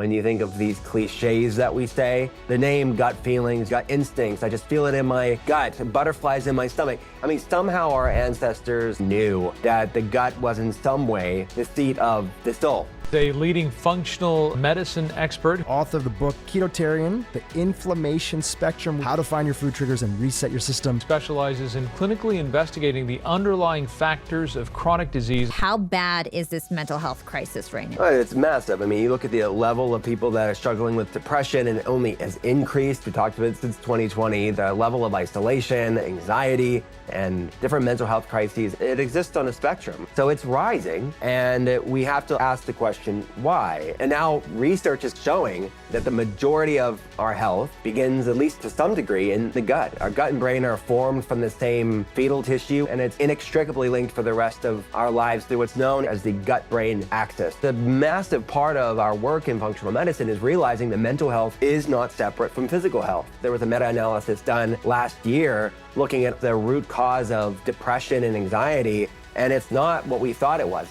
when you think of these cliches that we say. The name gut feelings, gut instincts, I just feel it in my gut, butterflies in my stomach. I mean, somehow our ancestors knew that the gut was in some way the seat of the soul. A leading functional medicine expert. Author of the book Ketotarian, The Inflammation Spectrum, How to Find Your Food Triggers and Reset Your System. Specializes in clinically investigating the underlying factors of chronic disease. How bad is this mental health crisis right now? It's massive. I mean, you look at the level of people that are struggling with depression, and it only has increased. We talked about it since 2020. The level of isolation, anxiety, and different mental health crises, it exists on a spectrum. So it's rising, and we have to ask the question, why? And now research is showing that the majority of our health begins, at least to some degree, in the gut. Our gut and brain are formed from the same fetal tissue, and it's inextricably linked for the rest of our lives through what's known as the gut-brain axis. The massive part of our work in functional medicine is realizing that mental health is not separate from physical health. There was a meta-analysis done last year looking at the root cause of depression and anxiety, and it's not what we thought it was.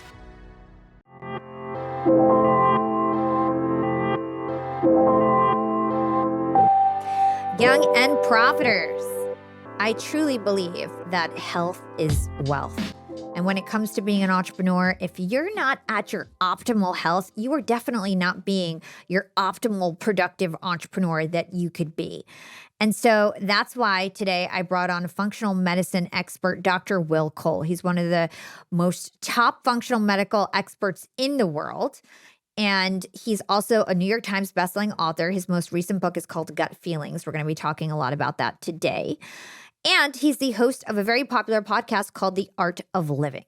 Young and profiters, I truly believe that health is wealth. And when it comes to being an entrepreneur, if you're not at your optimal health, you are definitely not being your optimal productive entrepreneur that you could be. And so that's why today I brought on a functional medicine expert, Dr. Will Cole. He's one of the most top functional medical experts in the world. And he's also a New York Times bestselling author. His most recent book is called Gut Feelings. We're going to be talking a lot about that today. And he's the host of a very popular podcast called The Art of Living.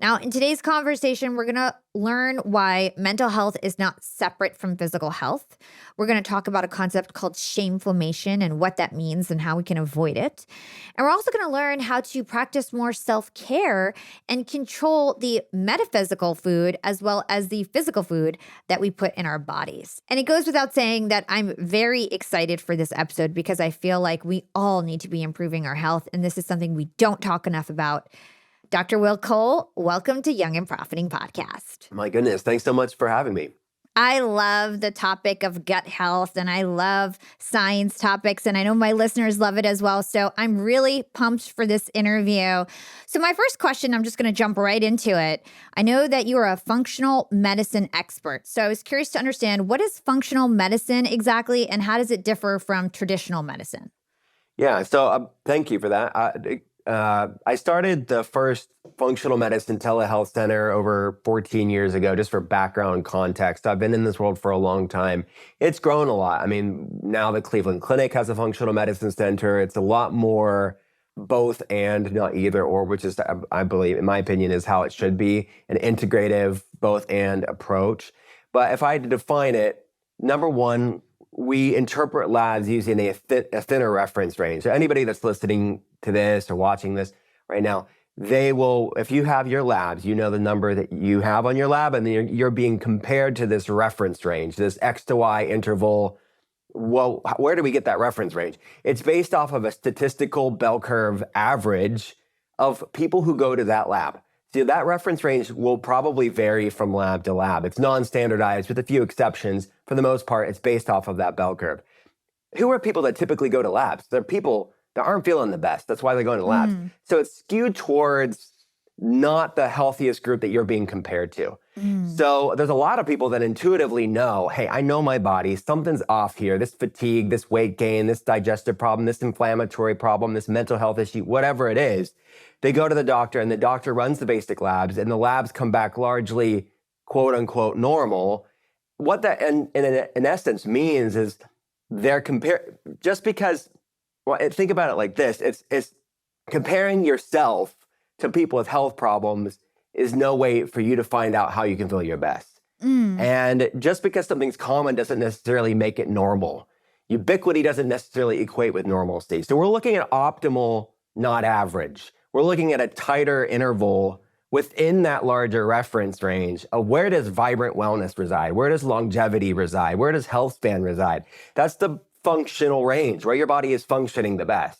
Now, in today's conversation, we're going to learn why mental health is not separate from physical health. We're going to talk about a concept called shameflammation and what that means and how we can avoid it. And we're also going to learn how to practice more self-care and control the metaphysical food as well as the physical food that we put in our bodies. And it goes without saying that I'm very excited for this episode because I feel like we all need to be improving our health, and this is something we don't talk enough about. Dr. Will Cole, welcome to Young and Profiting Podcast. My goodness, thanks so much for having me. I love the topic of gut health, and I love science topics, and I know my listeners love it as well. So I'm really pumped for this interview. So my first question, I'm just going to jump right into it. I know that you are a functional medicine expert. So I was curious to understand, what is functional medicine exactly, and how does it differ from traditional medicine? Yeah, so thank you for that. I started the first functional medicine telehealth center over 14 years ago, just for background context. I've been in this world for a long time. It's grown a lot. I mean, now the Cleveland Clinic has a functional medicine center. It's a lot more both and, not either or, which is, I believe, in my opinion, is how it should be, an integrative both and approach. But if I had to define it, number one, we interpret labs using a thinner reference range. So anybody that's listening to this or watching this right now, they will, if you have your labs, you know the number that you have on your lab, and then you're being compared to this reference range, this X to Y interval. Well, where do we get that reference range? It's based off of a statistical bell curve average of people who go to that lab. So that reference range will probably vary from lab to lab. It's non-standardized with a few exceptions. For the most part, it's based off of that bell curve. Who are people that typically go to labs? They're people that aren't feeling the best. That's why they're going to labs. So it's skewed towards not the healthiest group that you're being compared to. So there's a lot of people that intuitively know, hey, I know my body, something's off here, this fatigue, this weight gain, this digestive problem, this inflammatory problem, this mental health issue, whatever it is. They go to the doctor, and the doctor runs the basic labs, and the labs come back largely, quote unquote, normal. What that in essence means is they're just because, well, think about it like this, it's comparing yourself to people with health problems is no way for you to find out how you can feel your best. And just because something's common doesn't necessarily make it normal. Ubiquity doesn't necessarily equate with normalcy. So we're looking at optimal, not average. We're looking at a tighter interval within that larger reference range of where does vibrant wellness reside? Where does longevity reside? Where does health span reside? That's the functional range, where your body is functioning the best.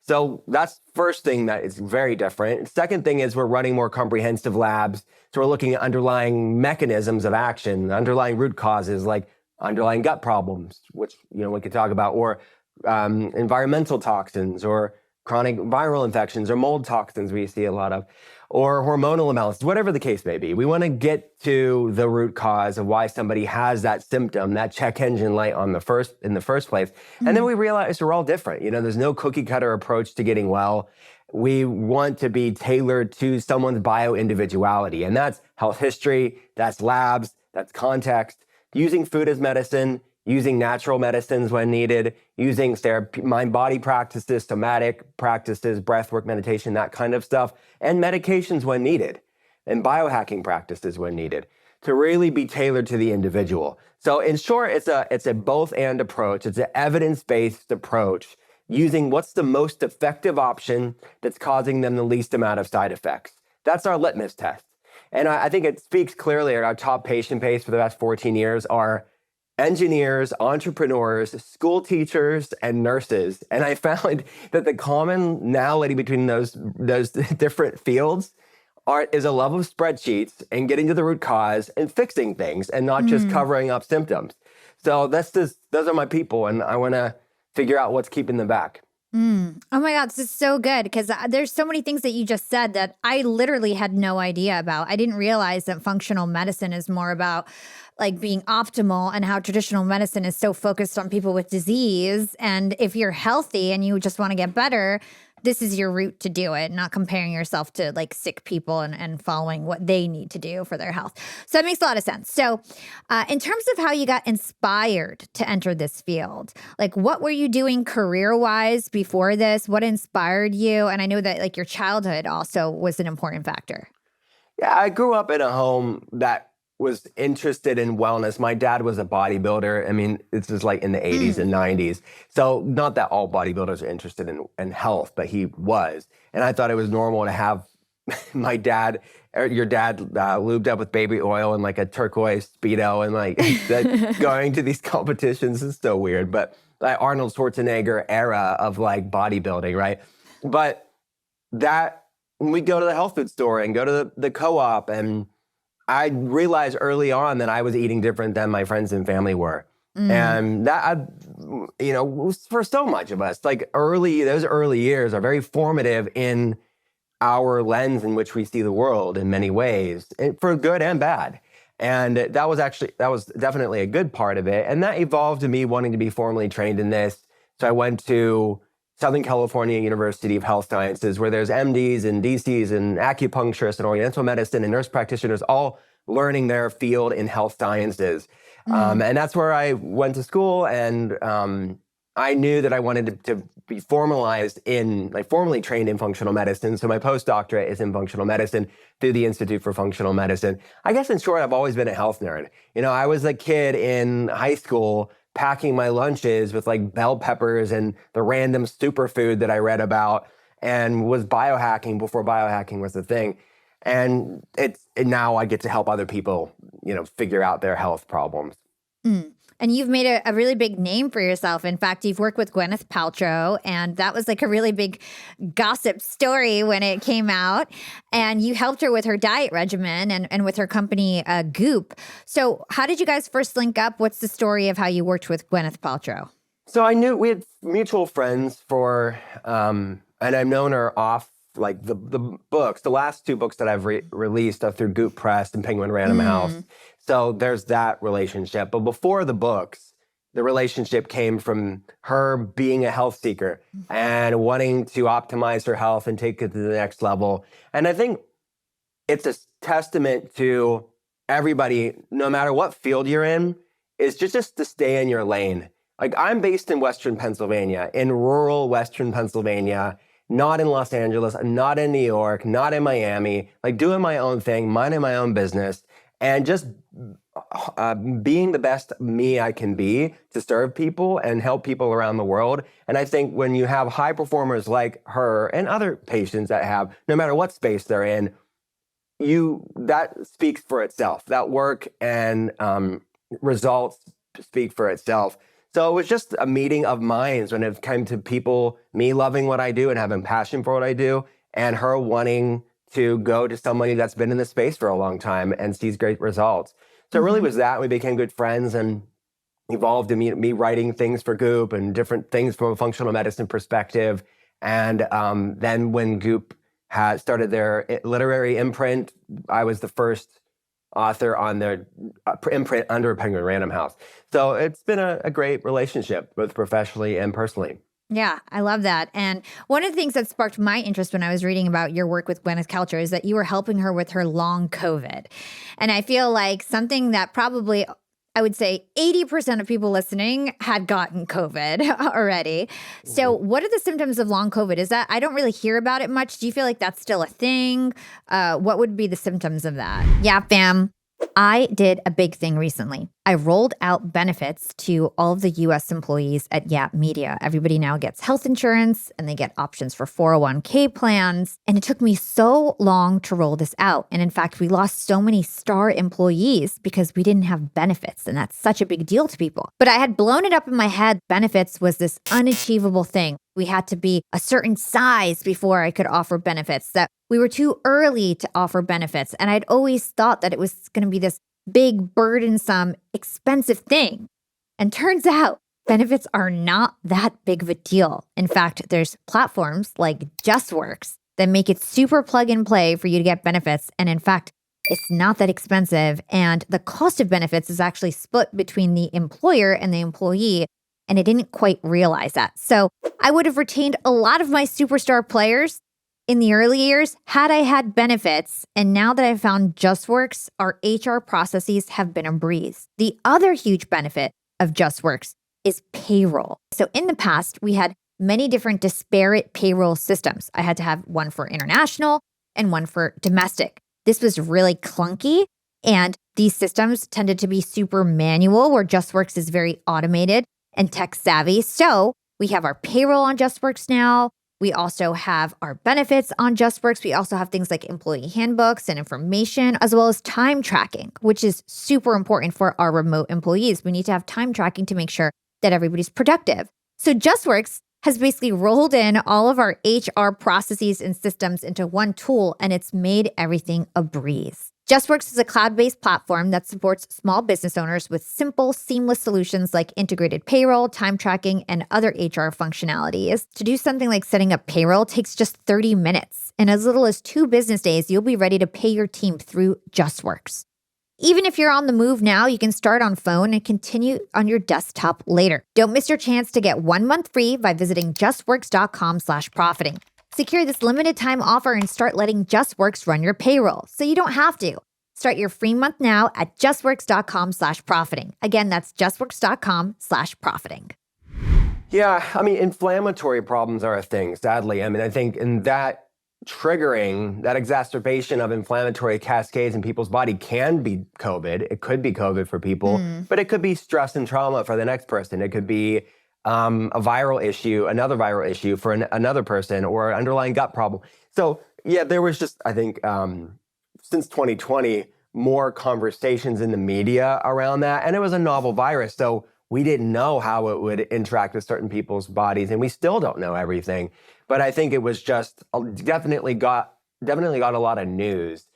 So that's first thing that is very different. Second thing is we're running more comprehensive labs. So we're looking at underlying mechanisms of action, underlying root causes like underlying gut problems, which we could talk about, or environmental toxins, or chronic viral infections, or mold toxins we see a lot of, or hormonal imbalance, whatever the case may be. We want to get to the root cause of why somebody has that symptom, that check engine light in the first place. And then we realize we're all different. There's no cookie cutter approach to getting well. We want to be tailored to someone's bio-individuality. And that's health history, that's labs, that's context, using food as medicine, using natural medicines when needed, using mind-body practices, somatic practices, breathwork, meditation, that kind of stuff, and medications when needed, and biohacking practices when needed, to really be tailored to the individual. So in short, it's a both-and approach. It's an evidence-based approach, using what's the most effective option that's causing them the least amount of side effects. That's our litmus test. And I think it speaks clearly. Our top patient base for the past 14 years are engineers, entrepreneurs, school teachers, and nurses. And I found that the commonality between those different fields is a love of spreadsheets and getting to the root cause and fixing things, and not just covering up symptoms. So those are my people, and I want to figure out what's keeping them back. Oh my God, this is so good, because there's so many things that you just said that I literally had no idea about. I didn't realize that functional medicine is more about like being optimal, and how traditional medicine is so focused on people with disease. And if you're healthy and you just want to get better, this is your route to do it, not comparing yourself to like sick people and following what they need to do for their health. So that makes a lot of sense. So in terms of how you got inspired to enter this field, like what were you doing career-wise before this? What inspired you? And I know that like your childhood also was an important factor. Yeah, I grew up in a home that was interested in wellness. My dad was a bodybuilder. I mean, this is like in the 80s and 90s. So not that all bodybuilders are interested in health, but he was. And I thought it was normal to have my dad, or your dad, lubed up with baby oil and like a turquoise Speedo, and like going to these competitions is so weird. But like Arnold Schwarzenegger era of like bodybuilding, right? But that, when we go to the health food store and go to the co-op, and I realized early on that I was eating different than my friends and family were. And that, was for so much of us, like those early years are very formative in our lens in which we see the world in many ways, for good and bad. And that was definitely a good part of it. And that evolved to me wanting to be formally trained in this. So I went to Southern California University of Health Sciences, where there's MDs and DCs and acupuncturists and oriental medicine and nurse practitioners all learning their field in health sciences. And that's where I went to school, and I knew that I wanted to be formally trained in functional medicine. So my postdoctorate is in functional medicine through the Institute for Functional Medicine. I guess in short, I've always been a health nerd. I was a kid in high school packing my lunches with like bell peppers and the random superfood that I read about, and was biohacking before biohacking was a thing. And now I get to help other people, figure out their health problems. And you've made a really big name for yourself. In fact, you've worked with Gwyneth Paltrow, and that was like a really big gossip story when it came out. And you helped her with her diet regimen and with her company, Goop. So how did you guys first link up? What's the story of how you worked with Gwyneth Paltrow? So I knew we had mutual friends and I've known her off like the books. The last two books that I've released are through Goop Press and Penguin Random House. So there's that relationship. But before the books, the relationship came from her being a health seeker and wanting to optimize her health and take it to the next level. And I think it's a testament to everybody, no matter what field you're in, is just to stay in your lane. Like, I'm based in Western Pennsylvania, in rural Western Pennsylvania, not in Los Angeles, not in New York, not in Miami, like doing my own thing, minding my own business, and just being the best me I can be to serve people and help people around the world. And I think when you have high performers like her and other patients that have, no matter what space they're in, that speaks for itself. That work and results speak for itself. So it was just a meeting of minds when it came to people, me loving what I do and having passion for what I do, and her wanting to go to somebody that's been in the space for a long time and sees great results. So it really was that. We became good friends, and evolved to me writing things for Goop and different things from a functional medicine perspective. And then when Goop had started their literary imprint, I was the first author on their imprint under Penguin Random House. So it's been a great relationship, both professionally and personally. Yeah, I love that. And one of the things that sparked my interest when I was reading about your work with Gwyneth Paltrow is that you were helping her with her long COVID. And I feel like something that probably, I would say 80% of people listening had gotten COVID already. So what are the symptoms of long COVID? Is that, I don't really hear about it much. Do you feel like that's still a thing? What would be the symptoms of that? Yeah, fam. I did a big thing recently. I rolled out benefits to all of the US employees at Yap Media. Everybody now gets health insurance and they get options for 401k plans. And it took me so long to roll this out. And in fact, we lost so many star employees because we didn't have benefits. And that's such a big deal to people. But I had blown it up in my head. Benefits was this unachievable thing. We had to be a certain size before I could offer benefits, that we were too early to offer benefits. And I'd always thought that it was going to be this big, burdensome, expensive thing. And turns out benefits are not that big of a deal. In fact, there's platforms like JustWorks that make it super plug and play for you to get benefits. And in fact, it's not that expensive. And the cost of benefits is actually split between the employer and the employee. And I didn't quite realize that. So I would have retained a lot of my superstar players in the early years had I had benefits. And now that I've found JustWorks, our HR processes have been a breeze. The other huge benefit of JustWorks is payroll. So in the past, we had many different disparate payroll systems. I had to have one for international and one for domestic. This was really clunky. And these systems tended to be super manual, where JustWorks is very automated and tech savvy. So we have our payroll on JustWorks now. We also have our benefits on JustWorks. We also have things like employee handbooks and information, as well as time tracking, which is super important for our remote employees. We need to have time tracking to make sure that everybody's productive. So JustWorks has basically rolled in all of our HR processes and systems into one tool, and it's made everything a breeze. JustWorks is a cloud-based platform that supports small business owners with simple, seamless solutions like integrated payroll, time tracking, and other HR functionalities. To do something like setting up payroll takes just 30 minutes. In as little as 2 business days, you'll be ready to pay your team through JustWorks. Even if you're on the move now, you can start on phone and continue on your desktop later. Don't miss your chance to get 1 month free by visiting justworks.com/profiting. Secure this limited time offer and start letting JustWorks run your payroll so you don't have to. Start your free month now at justworks.com/profiting. Again, that's justworks.com/profiting. Yeah, I mean, inflammatory problems are a thing, sadly. I mean, I think in that triggering, that exacerbation of inflammatory cascades in people's body can be COVID. It could be COVID for people, but it could be stress and trauma for the next person. It could be a viral issue, another viral issue for another person, or an underlying gut problem. So yeah, there was just, I think, since 2020, more conversations in the media around that. And it was a novel virus, so we didn't know how it would interact with certain people's bodies, and we still don't know everything. But I think it was just definitely got a lot of news.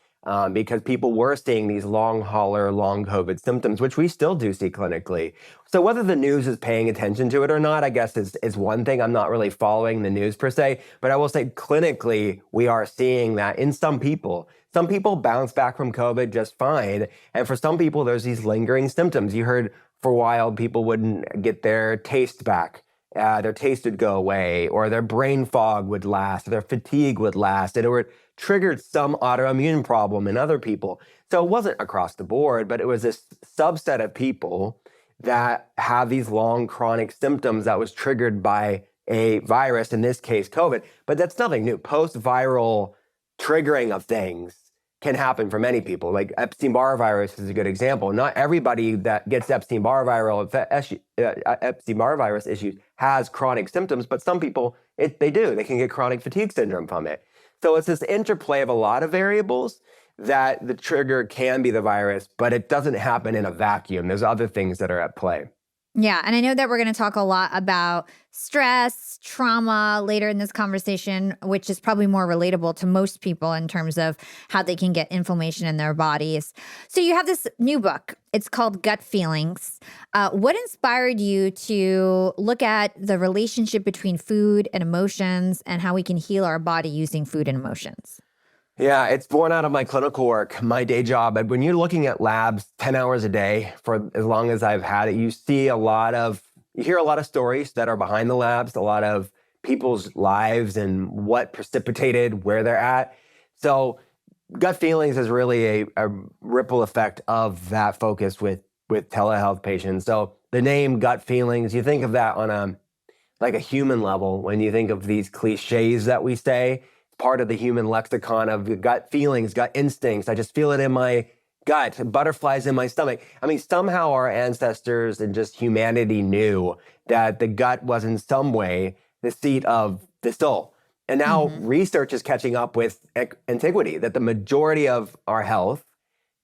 Because people were seeing these long hauler, long COVID symptoms, which we still do see clinically. So whether the news is paying attention to it or not, I guess is one thing. I'm not really following the news per se, but I will say clinically, we are seeing that in some people. Some people bounce back from COVID just fine. And for some people, there's these lingering symptoms. You heard for a while, people wouldn't get their taste back. Their taste would go away, or their brain fog would last, or their fatigue would last, or it triggered some autoimmune problem in other people. So it wasn't across the board, but it was this subset of people that have these long chronic symptoms that was triggered by a virus, in this case, COVID. But that's nothing new. Post-viral triggering of things can happen for many people. Like Epstein-Barr virus is a good example. Not everybody that gets Epstein-Barr virus issues has chronic symptoms, but some people, they do. They can get chronic fatigue syndrome from it. So it's this interplay of a lot of variables that the trigger can be the virus, but it doesn't happen in a vacuum. There's other things that are at play. Yeah. And I know that we're going to talk a lot about stress, trauma later in this conversation, which is probably more relatable to most people in terms of how they can get inflammation in their bodies. So you have this new book. It's called Gut Feelings. What inspired you to look at the relationship between food and emotions and how we can heal our body using food and emotions? Yeah, it's born out of my clinical work, my day job. And when you're looking at labs 10 hours a day for as long as I've had it, you hear a lot of stories that are behind the labs, a lot of people's lives and what precipitated where they're at. So gut feelings is really a ripple effect of that focus with telehealth patients. So the name gut feelings, you think of that on a human level when you think of these cliches that we say. Part of the human lexicon of gut feelings, gut instincts. I just feel it in my gut, butterflies in my stomach. I mean, somehow our ancestors and just humanity knew that the gut was in some way the seat of the soul. And now research is catching up with antiquity, that the majority of our health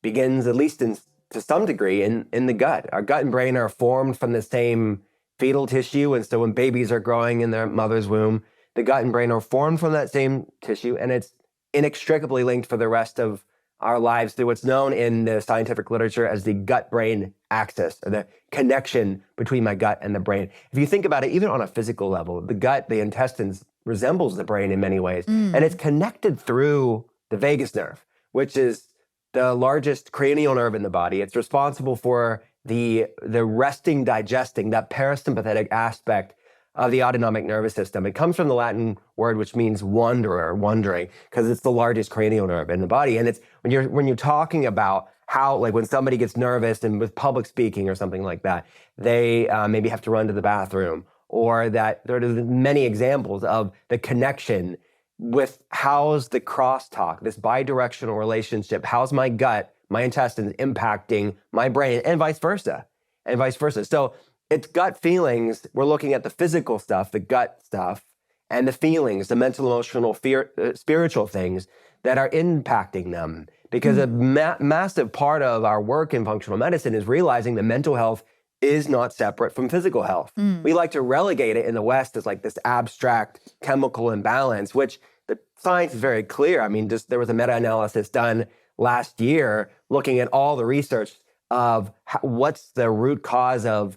begins, at least to some degree, in the gut. Our gut and brain are formed from the same fetal tissue. And so when babies are growing in their mother's womb, the gut and brain are formed from that same tissue, and it's inextricably linked for the rest of our lives through what's known in the scientific literature as the gut-brain axis, or the connection between my gut and the brain. If you think about it, even on a physical level, the gut, the intestines, resembles the brain in many ways, and it's connected through the vagus nerve, which is the largest cranial nerve in the body. It's responsible for the resting, digesting, that parasympathetic aspect of the autonomic nervous system. It comes from the Latin word which means wanderer, wandering, because it's the largest cranial nerve in the body. And it's when you're talking about how, like when somebody gets nervous and with public speaking or something like that, they maybe have to run to the bathroom, or that there are many examples of the connection with how's the crosstalk, this bidirectional relationship, how's my gut, my intestines impacting my brain, and vice versa, and vice versa. So it's gut feelings. We're looking at the physical stuff, the gut stuff, and the feelings, the mental, emotional, spiritual things that are impacting them. Because a massive part of our work in functional medicine is realizing that mental health is not separate from physical health. We like to relegate it in the West as like this abstract chemical imbalance, which the science is very clear. I mean, there was a meta-analysis done last year looking at all the research of what's the root cause of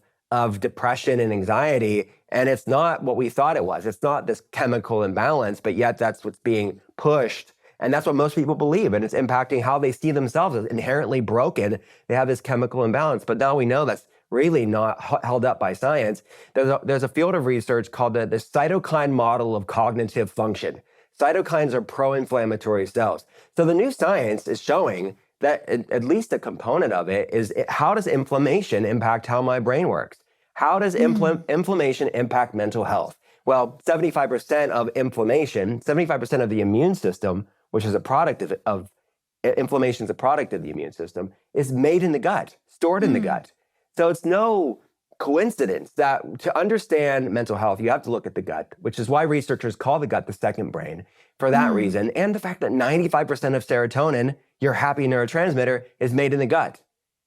depression and anxiety. And it's not what we thought it was. It's not this chemical imbalance, but yet that's what's being pushed. And that's what most people believe. And it's impacting how they see themselves as inherently broken. They have this chemical imbalance. But now we know that's really not held up by science. There's a field of research called the cytokine model of cognitive function. Cytokines are pro-inflammatory cells. So the new science is showing that at least a component of it is how does inflammation impact how my brain works? How does inflammation impact mental health? Well, 75% of inflammation, 75% of the immune system, which is a product of inflammation is a product of the immune system, is made in the gut, stored in the gut. So it's no coincidence that to understand mental health, you have to look at the gut, which is why researchers call the gut the second brain for that reason. And the fact that 95% of serotonin, your happy neurotransmitter, is made in the gut.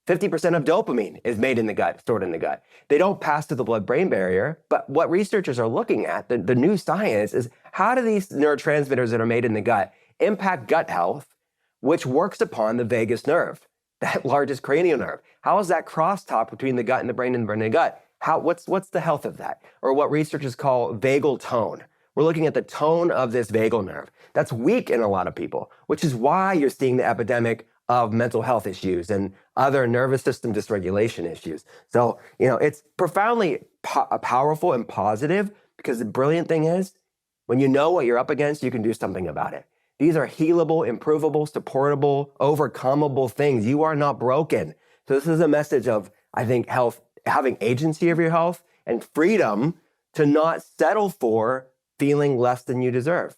50% of dopamine is made in the gut, stored in the gut. They don't pass through the blood-brain barrier, but what researchers are looking at, the new science, is how do these neurotransmitters that are made in the gut impact gut health, which works upon the vagus nerve, that largest cranial nerve. How is that crosstalk between the gut and the brain and the brain and the gut? What's the health of that? Or what researchers call vagal tone. We're looking at the tone of this vagal nerve. That's weak in a lot of people, which is why you're seeing the epidemic of mental health issues and other nervous system dysregulation issues. So, it's profoundly powerful and positive, because the brilliant thing is, when you know what you're up against, you can do something about it. These are healable, improvable, supportable, overcomable things. You are not broken. So this is a message of, I think, health, having agency of your health and freedom to not settle for feeling less than you deserve.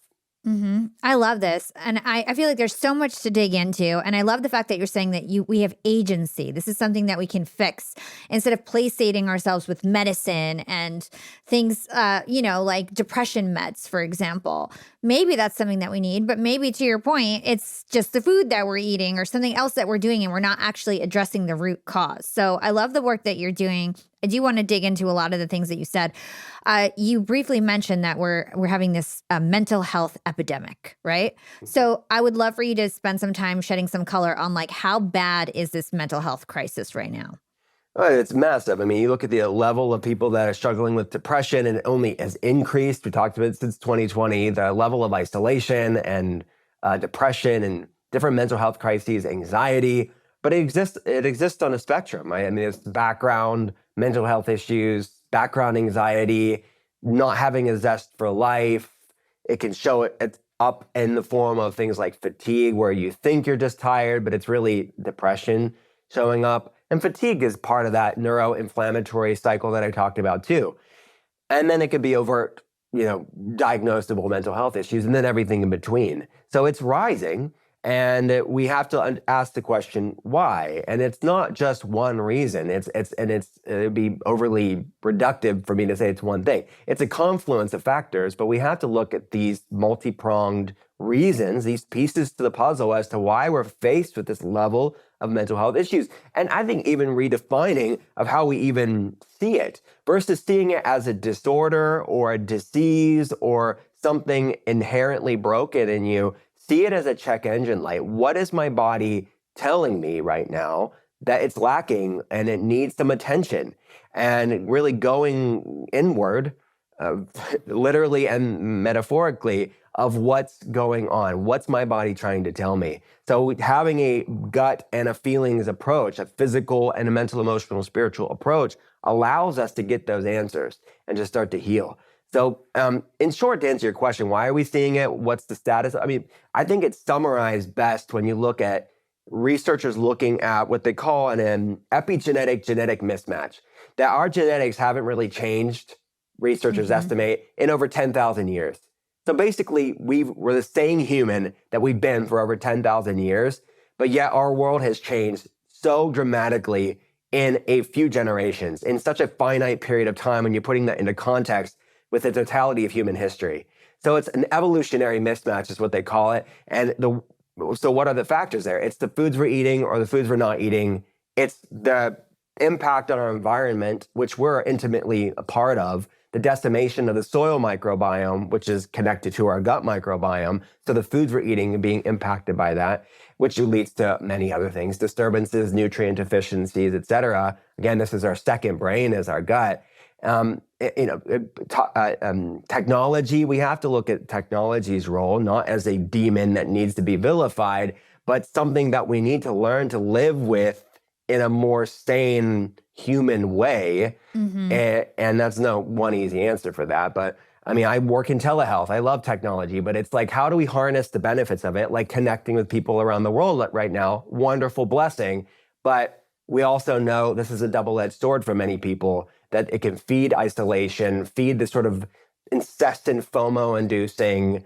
I love this. And I feel like there's so much to dig into. And I love the fact that you're saying that we have agency. This is something that we can fix instead of placating ourselves with medicine and things, like depression meds, for example. Maybe that's something that we need, but maybe to your point, it's just the food that we're eating or something else that we're doing and we're not actually addressing the root cause. So I love the work that you're doing I do want to dig into a lot of the things that you said. You briefly mentioned that we're having this mental health epidemic, right? So I would love for you to spend some time shedding some color on like how bad is this mental health crisis right now? It's massive. I mean, you look at the level of people that are struggling with depression, and it only has increased. We talked about it since 2020, the level of isolation and depression and different mental health crises, anxiety. But it exists on a spectrum. Right? I mean, it's background mental health issues, background anxiety, not having a zest for life. It can show it up in the form of things like fatigue, where you think you're just tired, but it's really depression showing up. And fatigue is part of that neuroinflammatory cycle that I talked about too. And then it could be overt, diagnosable mental health issues, and then everything in between. So it's rising, and we have to ask the question, why? And it's not just one reason. It'd be overly reductive for me to say it's one thing. It's a confluence of factors, but we have to look at these multi-pronged reasons, these pieces to the puzzle as to why we're faced with this level of mental health issues. And I think even redefining of how we even see it versus seeing it as a disorder or a disease or something inherently broken in you, see it as a check engine light. What is my body telling me right now that it's lacking and it needs some attention? And really going inward, literally and metaphorically, of what's going on. What's my body trying to tell me? So having a gut and a feelings approach, a physical and a mental, emotional, spiritual approach allows us to get those answers and just start to heal. So in short, to answer your question, why are we seeing it? What's the status? I mean, I think it's summarized best when you look at researchers looking at what they call an epigenetic genetic mismatch, that our genetics haven't really changed, researchers estimate, in over 10,000 years. So basically, we're the same human that we've been for over 10,000 years, but yet our world has changed so dramatically in a few generations, in such a finite period of time when you're putting that into context with the totality of human history. So it's an evolutionary mismatch is what they call it. And so what are the factors there? It's the foods we're eating or the foods we're not eating. It's the impact on our environment, which we're intimately a part of, the decimation of the soil microbiome, which is connected to our gut microbiome. So the foods we're eating are being impacted by that, which leads to many other things, disturbances, nutrient deficiencies, et cetera. Again, this is our second brain, is our gut. Technology, we have to look at technology's role, not as a demon that needs to be vilified, but something that we need to learn to live with in a more sane human way. And that's no one easy answer for that. But I mean, I work in telehealth. I love technology, but it's like, how do we harness the benefits of it? Like connecting with people around the world right now, wonderful blessing. But we also know this is a double-edged sword for many people, that it can feed isolation, feed this sort of incessant FOMO-inducing,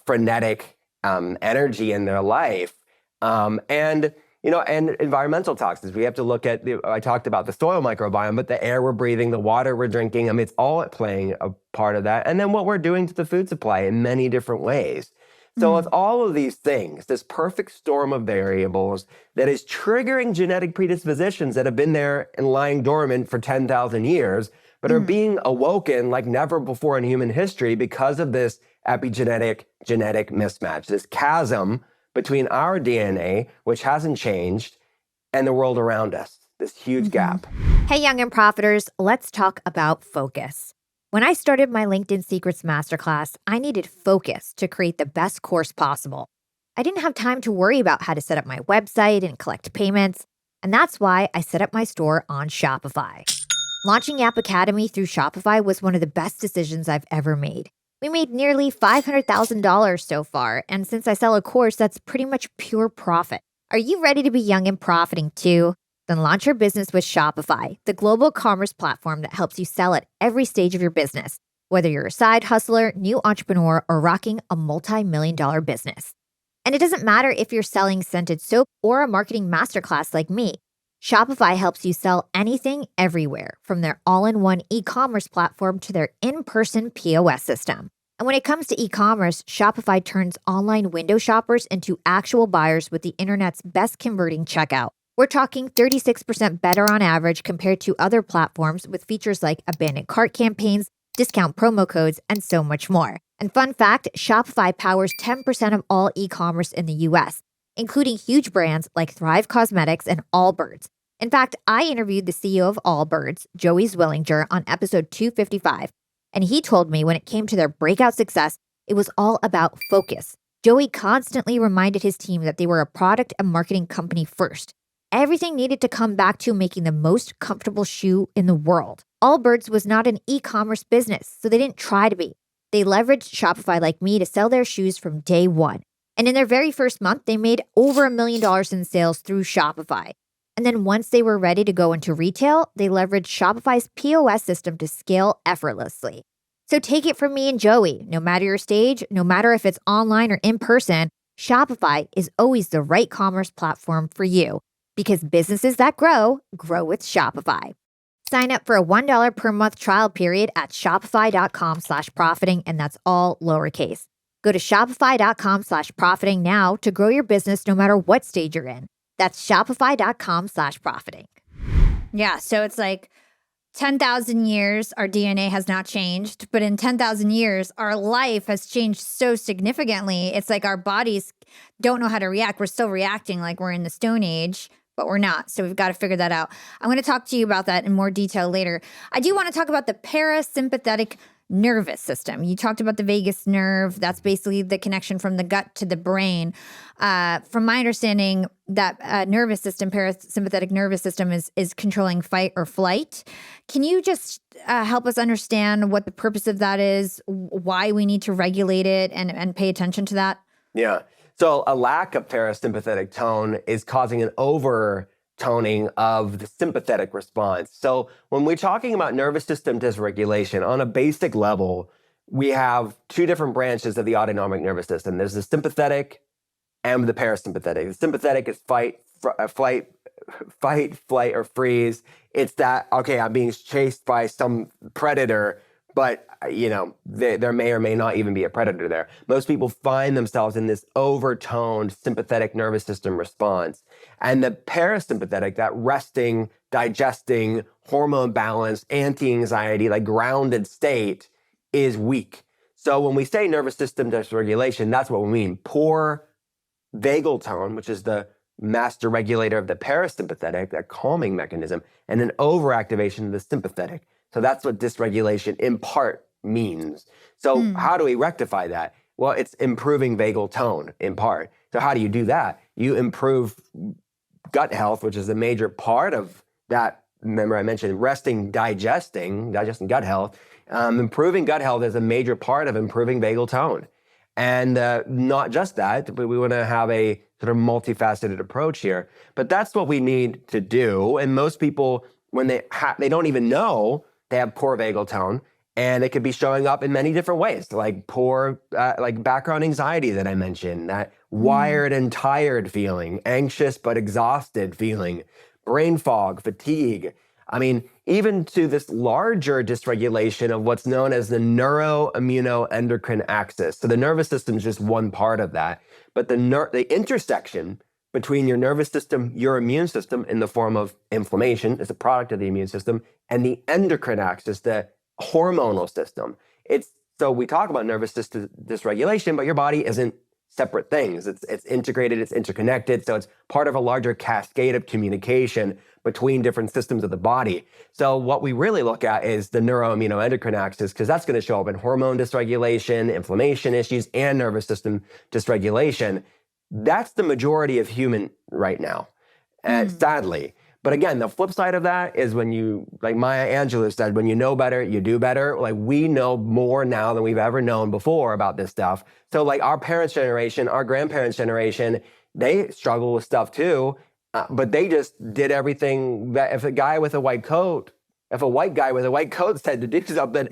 frenetic energy in their life. And environmental toxins. We have to look at, I talked about the soil microbiome, but the air we're breathing, the water we're drinking, I mean, it's all playing a part of that. And then what we're doing to the food supply in many different ways. So it's all of these things, this perfect storm of variables that is triggering genetic predispositions that have been there and lying dormant for 10,000 years, but are being awoken like never before in human history because of this epigenetic genetic mismatch, this chasm between our DNA, which hasn't changed, and the world around us, this huge gap. Hey, Young and Profiters, let's talk about focus. When I started my LinkedIn Secrets Masterclass, I needed focus to create the best course possible. I didn't have time to worry about how to set up my website and collect payments, and that's why I set up my store on Shopify. Launching App Academy through Shopify was one of the best decisions I've ever made. We made nearly $500,000 so far, and since I sell a course, that's pretty much pure profit. Are you ready to be young and profiting too? Then launch your business with Shopify, the global commerce platform that helps you sell at every stage of your business, whether you're a side hustler, new entrepreneur, or rocking a multi-million-dollar business. And it doesn't matter if you're selling scented soap or a marketing masterclass like me. Shopify helps you sell anything everywhere, from their all-in-one e-commerce platform to their in-person POS system. And when it comes to e-commerce, Shopify turns online window shoppers into actual buyers with the internet's best converting checkout, We're talking 36% better on average compared to other platforms with features like abandoned cart campaigns, discount promo codes, and so much more. And fun fact, Shopify powers 10% of all e-commerce in the US, including huge brands like Thrive Cosmetics and Allbirds. In fact, I interviewed the CEO of Allbirds, Joey Zwillinger, on episode 255, and he told me when it came to their breakout success, it was all about focus. Joey constantly reminded his team that they were a product and marketing company first. Everything needed to come back to making the most comfortable shoe in the world. Allbirds was not an e-commerce business, so they didn't try to be. They leveraged Shopify like me to sell their shoes from day one. And in their very first month, they made over $1 million in sales through Shopify. And then once they were ready to go into retail, they leveraged Shopify's POS system to scale effortlessly. So take it from me and Joey, no matter your stage, no matter if it's online or in person, Shopify is always the right commerce platform for you. Because businesses that grow, grow with Shopify. Sign up for a $1 per month trial period at shopify.com/profiting, and that's all lowercase. Go to shopify.com/profiting now to grow your business no matter what stage you're in. That's shopify.com/profiting. Yeah, so it's like 10,000 years, our DNA has not changed, but in 10,000 years, our life has changed so significantly. It's like our bodies don't know how to react. We're still reacting like we're in the Stone Age, but we're not. So we've got to figure that out. I'm going to talk to you about that in more detail later. I do want to talk about the parasympathetic nervous system. You talked about the vagus nerve. That's basically the connection from the gut to the brain. From my understanding, that nervous system, parasympathetic nervous system, is controlling fight or flight. Can you just help us understand what the purpose of that is, why we need to regulate it and pay attention to that? Yeah. So a lack of parasympathetic tone is causing an overtoning of the sympathetic response. So when we're talking about nervous system dysregulation, on a basic level, we have two different branches of the autonomic nervous system. There's the sympathetic and the parasympathetic. The sympathetic is fight, flight, or freeze. It's that, okay, I'm being chased by some predator, but there may or may not even be a predator there. Most people find themselves in this overtoned sympathetic nervous system response. And the parasympathetic, that resting, digesting, hormone balance, anti-anxiety, like grounded state, is weak. So when we say nervous system dysregulation, that's what we mean. Poor vagal tone, which is the master regulator of the parasympathetic, that calming mechanism, and an overactivation of the sympathetic. So that's what dysregulation in part means. So how do we rectify that? Well, it's improving vagal tone in part. So how do you do that? You improve gut health, which is a major part of that. Remember I mentioned resting, digesting gut health. Improving gut health is a major part of improving vagal tone. And not just that, but we want to have a sort of multifaceted approach here. But that's what we need to do. And most people, when they don't even know they have poor vagal tone, and it could be showing up in many different ways, like poor, like background anxiety that I mentioned, that wired and tired feeling, anxious but exhausted feeling, brain fog, fatigue. I mean, even to this larger dysregulation of what's known as the neuroimmunoendocrine axis. So the nervous system is just one part of that, but the intersection between your nervous system, your immune system in the form of inflammation is a product of the immune system, and the endocrine axis, the hormonal system. So we talk about nervous system dysregulation, but your body isn't separate things. It's integrated, it's interconnected, so it's part of a larger cascade of communication between different systems of the body. So what we really look at is the neuroimmunoendocrine axis, because that's going to show up in hormone dysregulation, inflammation issues, and nervous system dysregulation. That's the majority of human right now, sadly. But again, the flip side of that is when you, like Maya Angelou said, when you know better, you do better. Like we know more now than we've ever known before about this stuff. So like our parents' generation, our grandparents' generation, they struggle with stuff too, but they just did everything that if a white guy with a white coat said to do something,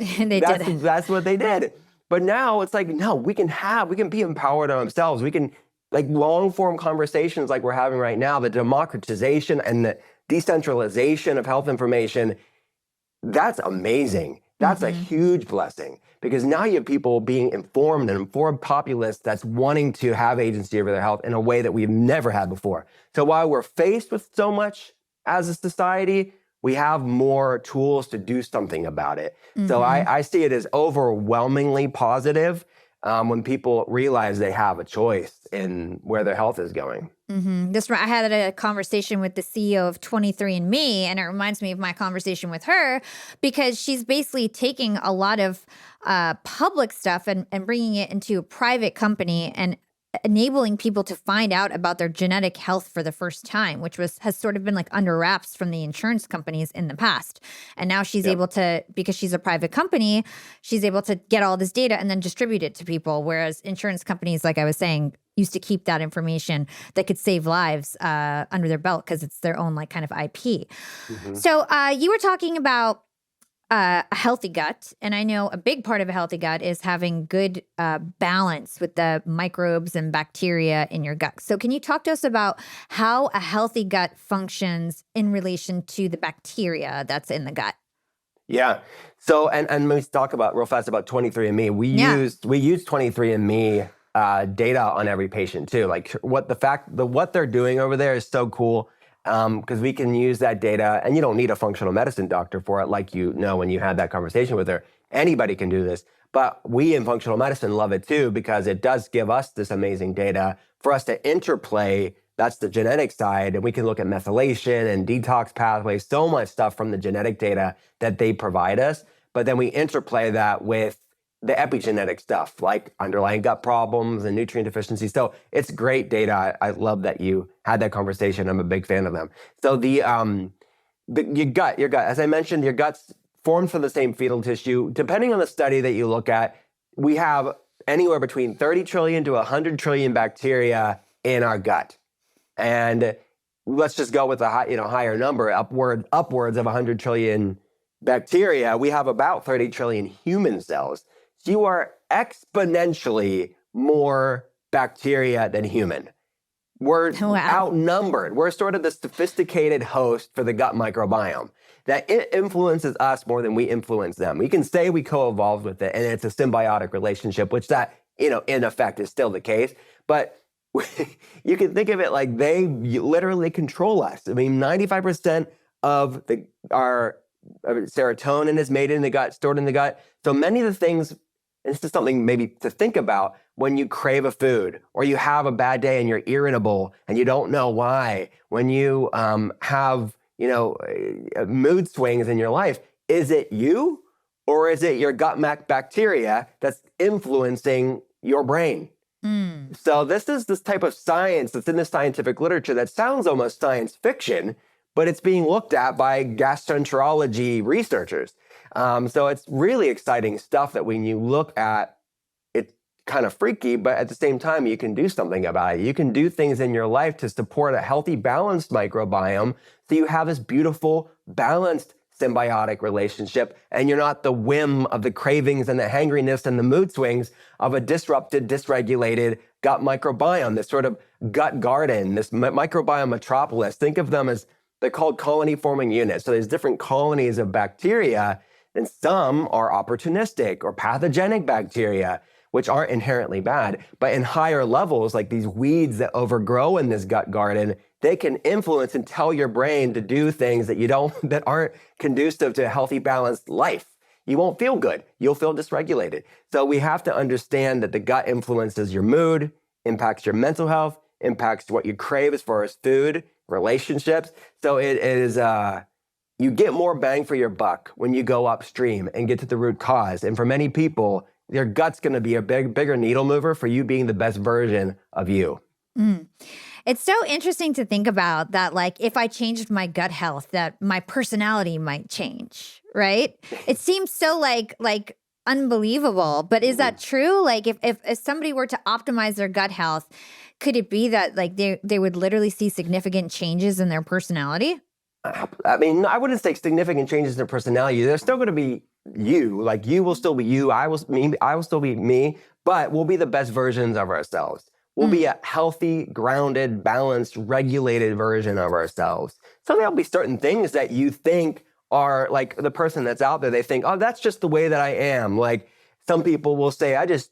that's what they did. But now it's like, no, we can be empowered on ourselves. We can, like long form conversations like we're having right now, the democratization and the decentralization of health information, that's amazing. That's a huge blessing, because now you have people being informed, and informed populace that's wanting to have agency over their health in a way that we've never had before. So while we're faced with so much as a society, we have more tools to do something about it. So I see it as overwhelmingly positive when people realize they have a choice in where their health is going. I had a conversation with the CEO of 23andMe, and it reminds me of my conversation with her, because she's basically taking a lot of public stuff and bringing it into a private company and enabling people to find out about their genetic health for the first time, which has sort of been like under wraps from the insurance companies in the past. And now she's able to, because she's a private company, she's able to get all this data and then distribute it to people. Whereas insurance companies, like I was saying, used to keep that information that could save lives under their belt because it's their own like kind of IP. So you were talking about a healthy gut. And I know a big part of a healthy gut is having good balance with the microbes and bacteria in your gut. So can you talk to us about how a healthy gut functions in relation to the bacteria that's in the gut? Yeah. So, and let's talk about real fast about 23andMe. We use 23andMe data on every patient too. Like what they're doing over there is so cool. Because we can use that data, and you don't need a functional medicine doctor for it, like when you had that conversation with her. Anybody can do this, but we in functional medicine love it too, because it does give us this amazing data for us to interplay. That's the genetic side, and we can look at methylation and detox pathways, so much stuff from the genetic data that they provide us, but then we interplay that with the epigenetic stuff, like underlying gut problems and nutrient deficiencies. So it's great data. I love that you had that conversation. I'm a big fan of them. So your gut, as I mentioned, your gut's formed from the same fetal tissue. Depending on the study that you look at, we have anywhere between 30 trillion to 100 trillion bacteria in our gut. And let's just go with a higher number, upwards of 100 trillion bacteria. We have about 30 trillion human cells. You are exponentially more bacteria than human. We're outnumbered. We're sort of the sophisticated host for the gut microbiome that it influences us more than we influence them. We can say we co-evolved with it, and it's a symbiotic relationship, which that, in effect is still the case. But you can think of it like they literally control us. I mean, 95% of our serotonin is made in the gut, stored in the gut. So many of the things, and this is something maybe to think about when you crave a food, or you have a bad day and you're irritable and you don't know why, when you have mood swings in your life. Is it you, or is it your gut bacteria that's influencing your brain? So this is this type of science that's in the scientific literature that sounds almost science fiction, but it's being looked at by gastroenterology researchers. So it's really exciting stuff that when you look at, it's kind of freaky, but at the same time, you can do something about it. You can do things in your life to support a healthy, balanced microbiome, so you have this beautiful, balanced symbiotic relationship, and you're not the whim of the cravings and the hangriness and the mood swings of a disrupted, dysregulated gut microbiome, this sort of gut garden, this microbiome metropolis. Think of them as, they're called colony-forming units. So there's different colonies of bacteria, and some are opportunistic or pathogenic bacteria, which aren't inherently bad. But in higher levels, like these weeds that overgrow in this gut garden, they can influence and tell your brain to do things that aren't conducive to a healthy, balanced life. You won't feel good. You'll feel dysregulated. So we have to understand that the gut influences your mood, impacts your mental health, impacts what you crave as far as food, relationships. So it is, you get more bang for your buck when you go upstream and get to the root cause. And for many people, your gut's going to be a bigger needle mover for you being the best version of you. It's so interesting to think about that, like, if I changed my gut health, that my personality might change, right? It seems so like unbelievable, but is that true? Like, if somebody were to optimize their gut health, could it be that like they would literally see significant changes in their personality? I mean, I wouldn't say significant changes in their personality. There's still going to be you. Like, you will still be you. I will still be me, but we'll be the best versions of ourselves. We'll be a healthy, grounded, balanced, regulated version of ourselves. So there'll be certain things that you think are like the person that's out there, they think, oh, that's just the way that I am. Like some people will say, I just,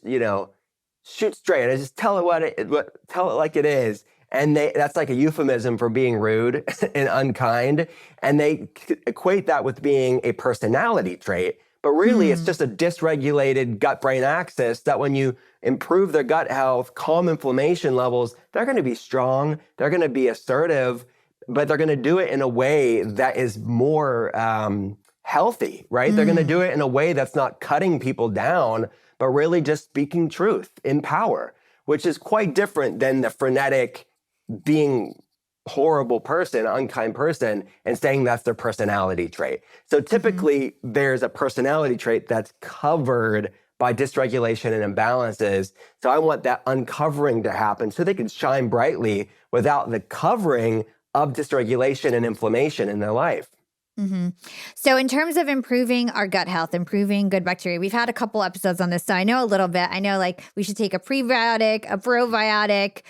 shoot straight. I just tell it like it is. And that's like a euphemism for being rude and unkind. And they equate that with being a personality trait. But really, it's just a dysregulated gut-brain axis that when you improve their gut health, calm inflammation levels, they're going to be strong, they're going to be assertive, but they're going to do it in a way that is more healthy, right? They're going to do it in a way that's not cutting people down, but really just speaking truth in power, which is quite different than the frenetic being horrible person, unkind person, and saying that's their personality trait. So typically there's a personality trait that's covered by dysregulation and imbalances. So I want that uncovering to happen so they can shine brightly without the covering of dysregulation and inflammation in their life. So in terms of improving our gut health, improving good bacteria, we've had a couple episodes on this, so I know a little bit. I know like we should take a prebiotic, a probiotic,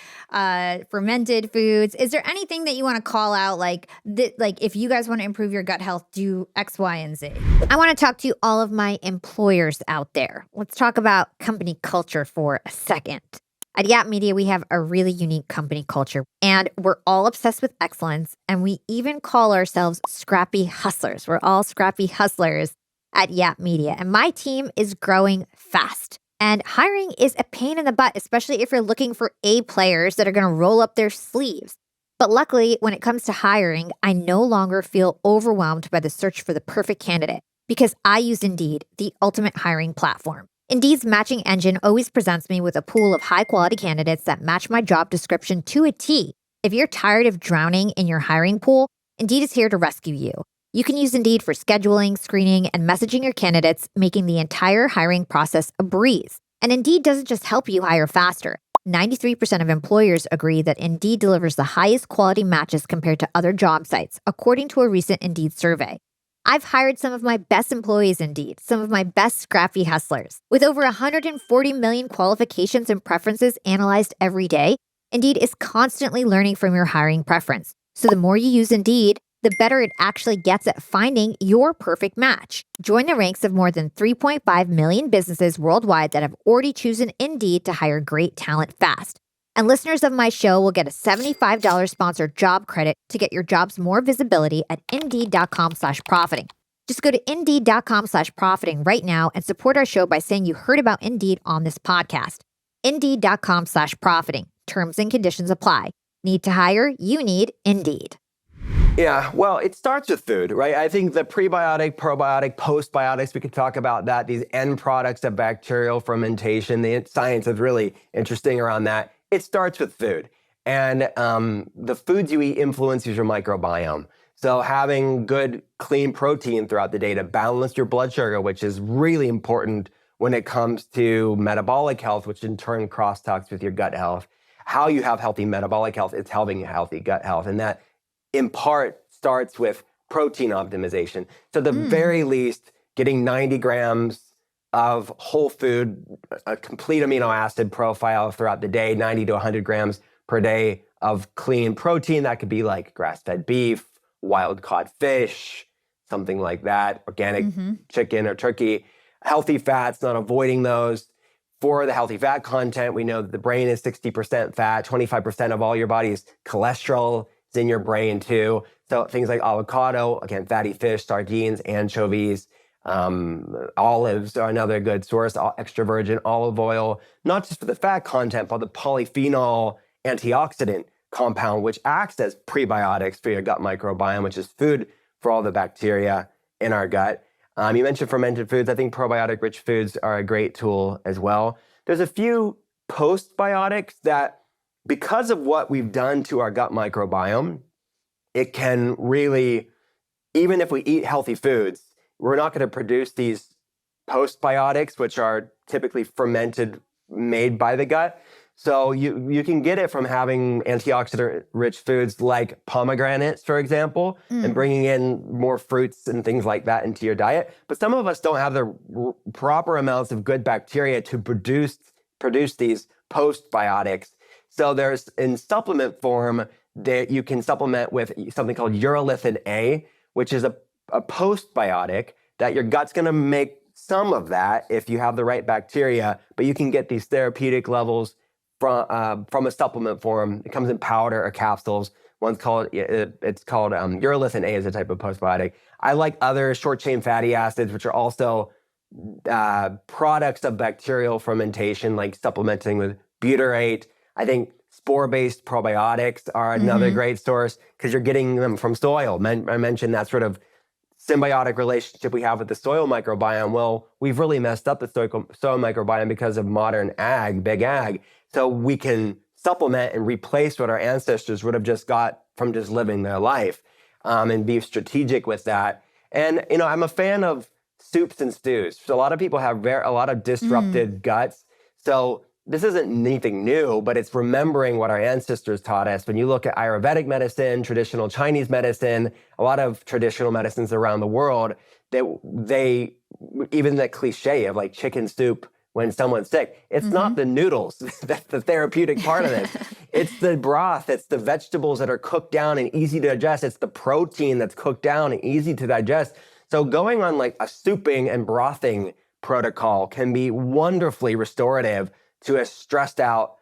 fermented foods. Is there anything that you want to call out like if you guys want to improve your gut health, do X, Y, and Z? I want to talk to all of my employers out there. Let's talk about company culture for a second. At Yap Media, we have a really unique company culture, and we're all obsessed with excellence, and we even call ourselves scrappy hustlers. We're all scrappy hustlers at Yap Media, and my team is growing fast. And hiring is a pain in the butt, especially if you're looking for A players that are going to roll up their sleeves. But luckily, when it comes to hiring, I no longer feel overwhelmed by the search for the perfect candidate because I use Indeed, the ultimate hiring platform. Indeed's matching engine always presents me with a pool of high-quality candidates that match my job description to a T. If you're tired of drowning in your hiring pool, Indeed is here to rescue you. You can use Indeed for scheduling, screening, and messaging your candidates, making the entire hiring process a breeze. And Indeed doesn't just help you hire faster. 93% of employers agree that Indeed delivers the highest quality matches compared to other job sites, according to a recent Indeed survey. I've hired some of my best employees Indeed, some of my best scrappy hustlers. With over 140 million qualifications and preferences analyzed every day, Indeed is constantly learning from your hiring preference. So the more you use Indeed, the better it actually gets at finding your perfect match. Join the ranks of more than 3.5 million businesses worldwide that have already chosen Indeed to hire great talent fast. And listeners of my show will get a $75 sponsored job credit to get your jobs more visibility at Indeed.com/profiting. Just go to Indeed.com/profiting right now and support our show by saying you heard about Indeed on this podcast. Indeed.com/profiting. Terms and conditions apply. Need to hire? You need Indeed. Yeah, well, it starts with food, right? I think the prebiotic, probiotic, postbiotics, we could talk about that, these end products of bacterial fermentation. The science is really interesting around that. It starts with food. And the foods you eat influences your microbiome. So having good, clean protein throughout the day to balance your blood sugar, which is really important when it comes to metabolic health, which in turn crosstalks with your gut health. How you have healthy metabolic health, it's having healthy gut health. And that in part starts with protein optimization. So at the very least, getting 90 grams of whole food, a complete amino acid profile throughout the day, 90 to 100 grams per day of clean protein. That could be like grass-fed beef, wild-caught fish, something like that, organic chicken or turkey. Healthy fats, not avoiding those. For the healthy fat content, we know that the brain is 60% fat, 25% of all your body's cholesterol is in your brain too. So things like avocado, again, fatty fish, sardines, anchovies, olives are another good source, extra virgin olive oil, not just for the fat content, but the polyphenol antioxidant compound, which acts as prebiotics for your gut microbiome, which is food for all the bacteria in our gut. You mentioned fermented foods. I think probiotic-rich foods are a great tool as well. There's a few postbiotics that, because of what we've done to our gut microbiome, it can really, even if we eat healthy foods, we're not going to produce these postbiotics, which are typically fermented, made by the gut. So you can get it from having antioxidant-rich foods like pomegranates, for example, and bringing in more fruits and things like that into your diet. But some of us don't have the proper amounts of good bacteria to produce these postbiotics. So there's, in supplement form, that you can supplement with something called urolithin A, which is a postbiotic that your gut's going to make some of that if you have the right bacteria, but you can get these therapeutic levels from a supplement form. It comes in powder or capsules. One's called, it's called urolithin A is a type of postbiotic. I like other short chain fatty acids, which are also products of bacterial fermentation, like supplementing with butyrate. I think spore-based probiotics are another great source because you're getting them from soil. I mentioned that sort of symbiotic relationship we have with the soil microbiome. Well, we've really messed up the soil microbiome because of modern ag, big ag. So we can supplement and replace what our ancestors would have just got from just living their life, and be strategic with that. And, I'm a fan of soups and stews. So a lot of people have a lot of disrupted guts. So this isn't anything new, but it's remembering what our ancestors taught us. When you look at Ayurvedic medicine, traditional Chinese medicine, a lot of traditional medicines around the world, they even the cliche of like chicken soup when someone's sick, it's not the noodles that's the therapeutic part of this. It's the broth, it's the vegetables that are cooked down and easy to digest. It's the protein that's cooked down and easy to digest. So going on like a souping and brothing protocol can be wonderfully restorative to a stressed out,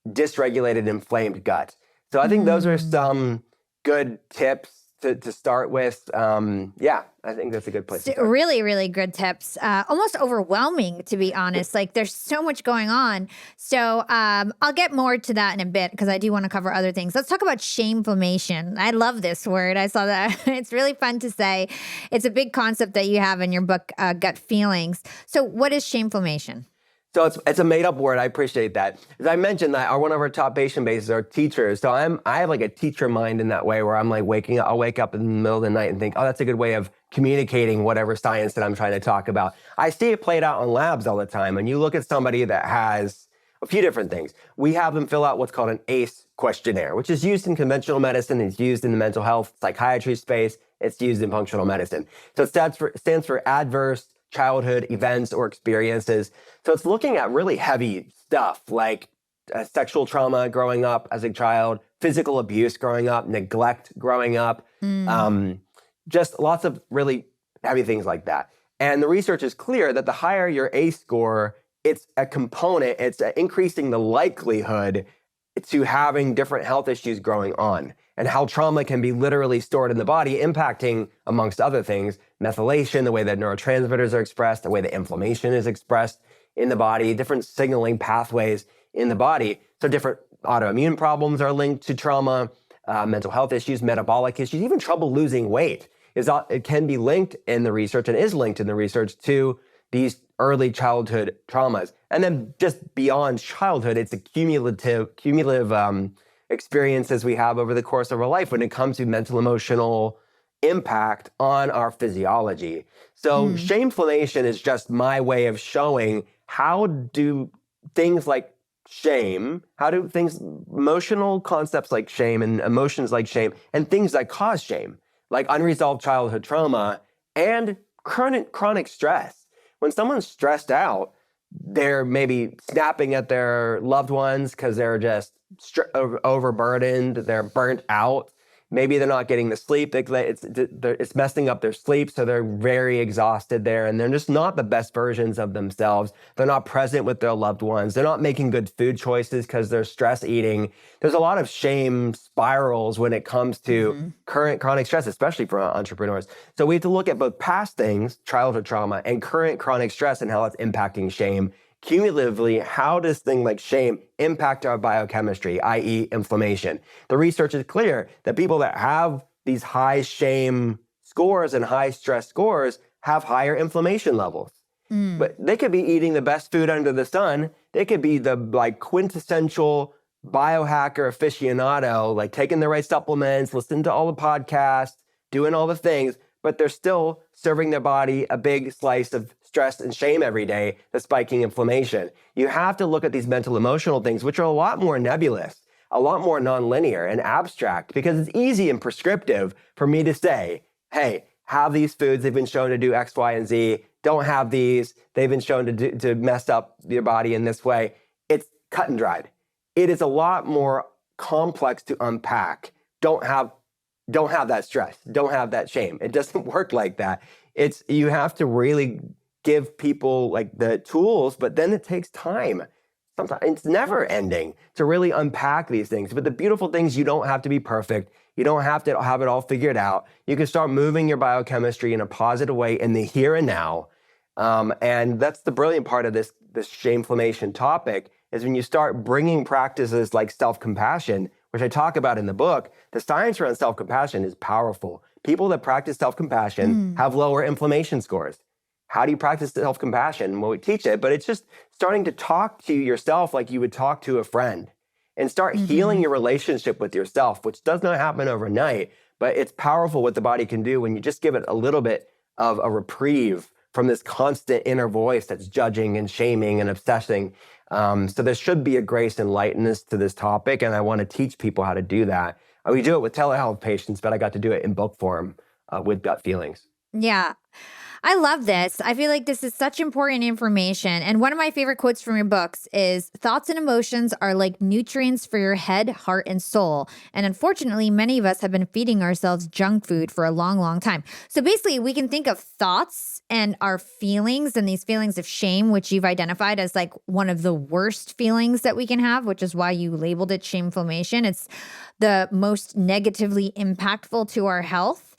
dysregulated, inflamed gut. So I think those are some good tips to start with. I think that's a good place to start. Really, really good tips. Almost overwhelming, to be honest. Like there's so much going on. So I'll get more to that in a bit because I do want to cover other things. Let's talk about shameflammation. I love this word. I saw that. It's really fun to say. It's a big concept that you have in your book, Gut Feelings. So what is shameflammation? So it's a made up word. I appreciate that. As I mentioned, that one of our top patient bases are teachers. So I have like a teacher mind in that way where I'm like I'll wake up in the middle of the night and think, oh, that's a good way of communicating whatever science that I'm trying to talk about. I see it played out in labs all the time. And you look at somebody that has a few different things. We have them fill out what's called an ACE questionnaire, which is used in conventional medicine. It's used in the mental health psychiatry space. It's used in functional medicine. So it stands for adverse childhood events or experiences. So it's looking at really heavy stuff like sexual trauma growing up as a child, physical abuse growing up, neglect growing up, just lots of really heavy things like that. And the research is clear that the higher your ACE score, it's a component, it's increasing the likelihood to having different health issues growing on, and how trauma can be literally stored in the body, impacting, amongst other things, methylation, the way that neurotransmitters are expressed, the way that inflammation is expressed in the body, different signaling pathways in the body. So different autoimmune problems are linked to trauma, mental health issues, metabolic issues, even trouble losing weight. It can be linked in the research and is linked in the research to these early childhood traumas. And then just beyond childhood, it's a cumulative experiences we have over the course of our life when it comes to mental emotional impact on our physiology. So shameflammation is just my way of showing how do things like shame, emotional concepts like shame and emotions like shame and things that cause shame, like unresolved childhood trauma and chronic stress. When someone's stressed out, they're maybe snapping at their loved ones because they're just overburdened, they're burnt out. Maybe they're not getting the sleep. It's messing up their sleep, so they're very exhausted there, and they're just not the best versions of themselves. They're not present with their loved ones. They're not making good food choices because they're stress eating. There's a lot of shame spirals when it comes to current chronic stress, especially for entrepreneurs. So we have to look at both past things, childhood trauma, and current chronic stress and how it's impacting shame. Cumulatively, how does things like shame impact our biochemistry, i.e. inflammation? The research is clear that people that have these high shame scores and high stress scores have higher inflammation levels. But they could be eating the best food under the sun. They could be the quintessential biohacker aficionado, taking the right supplements, listening to all the podcasts, doing all the things, but they're still serving their body a big slice of stress and shame every day, the spiking inflammation. You have to look at these mental emotional things, which are a lot more nebulous, a lot more nonlinear and abstract, because it's easy and prescriptive for me to say, hey, have these foods, they've been shown to do X, Y, and Z. Don't have these, they've been shown to mess up your body in this way. It's cut and dried. It is a lot more complex to unpack. Don't have don't have that stress, don't have that shame. It doesn't work like that. You have to really give people like the tools, but then it takes time. Sometimes it's never ending to really unpack these things. But the beautiful things, you don't have to be perfect. You don't have to have it all figured out. You can start moving your biochemistry in a positive way in the here and now. And that's the brilliant part of this shameflammation topic, is when you start bringing practices like self-compassion, which I talk about in the book. The science around self-compassion is powerful. People that practice self-compassion have lower inflammation scores. How do you practice self-compassion? Well, we teach it, but it's just starting to talk to yourself like you would talk to a friend, and start healing your relationship with yourself, which does not happen overnight, but it's powerful what the body can do when you just give it a little bit of a reprieve from this constant inner voice that's judging and shaming and obsessing. So there should be a grace and lightness to this topic, and I want to teach people how to do that. We do it with telehealth patients, but I got to do it in book form with gut feelings. Yeah. I love this. I feel like this is such important information. And one of my favorite quotes from your books is, thoughts and emotions are like nutrients for your head, heart, and soul. And unfortunately, many of us have been feeding ourselves junk food for a long, long time. So basically, we can think of thoughts and our feelings, and these feelings of shame, which you've identified as like one of the worst feelings that we can have, which is why you labeled it shameflammation. It's the most negatively impactful to our health.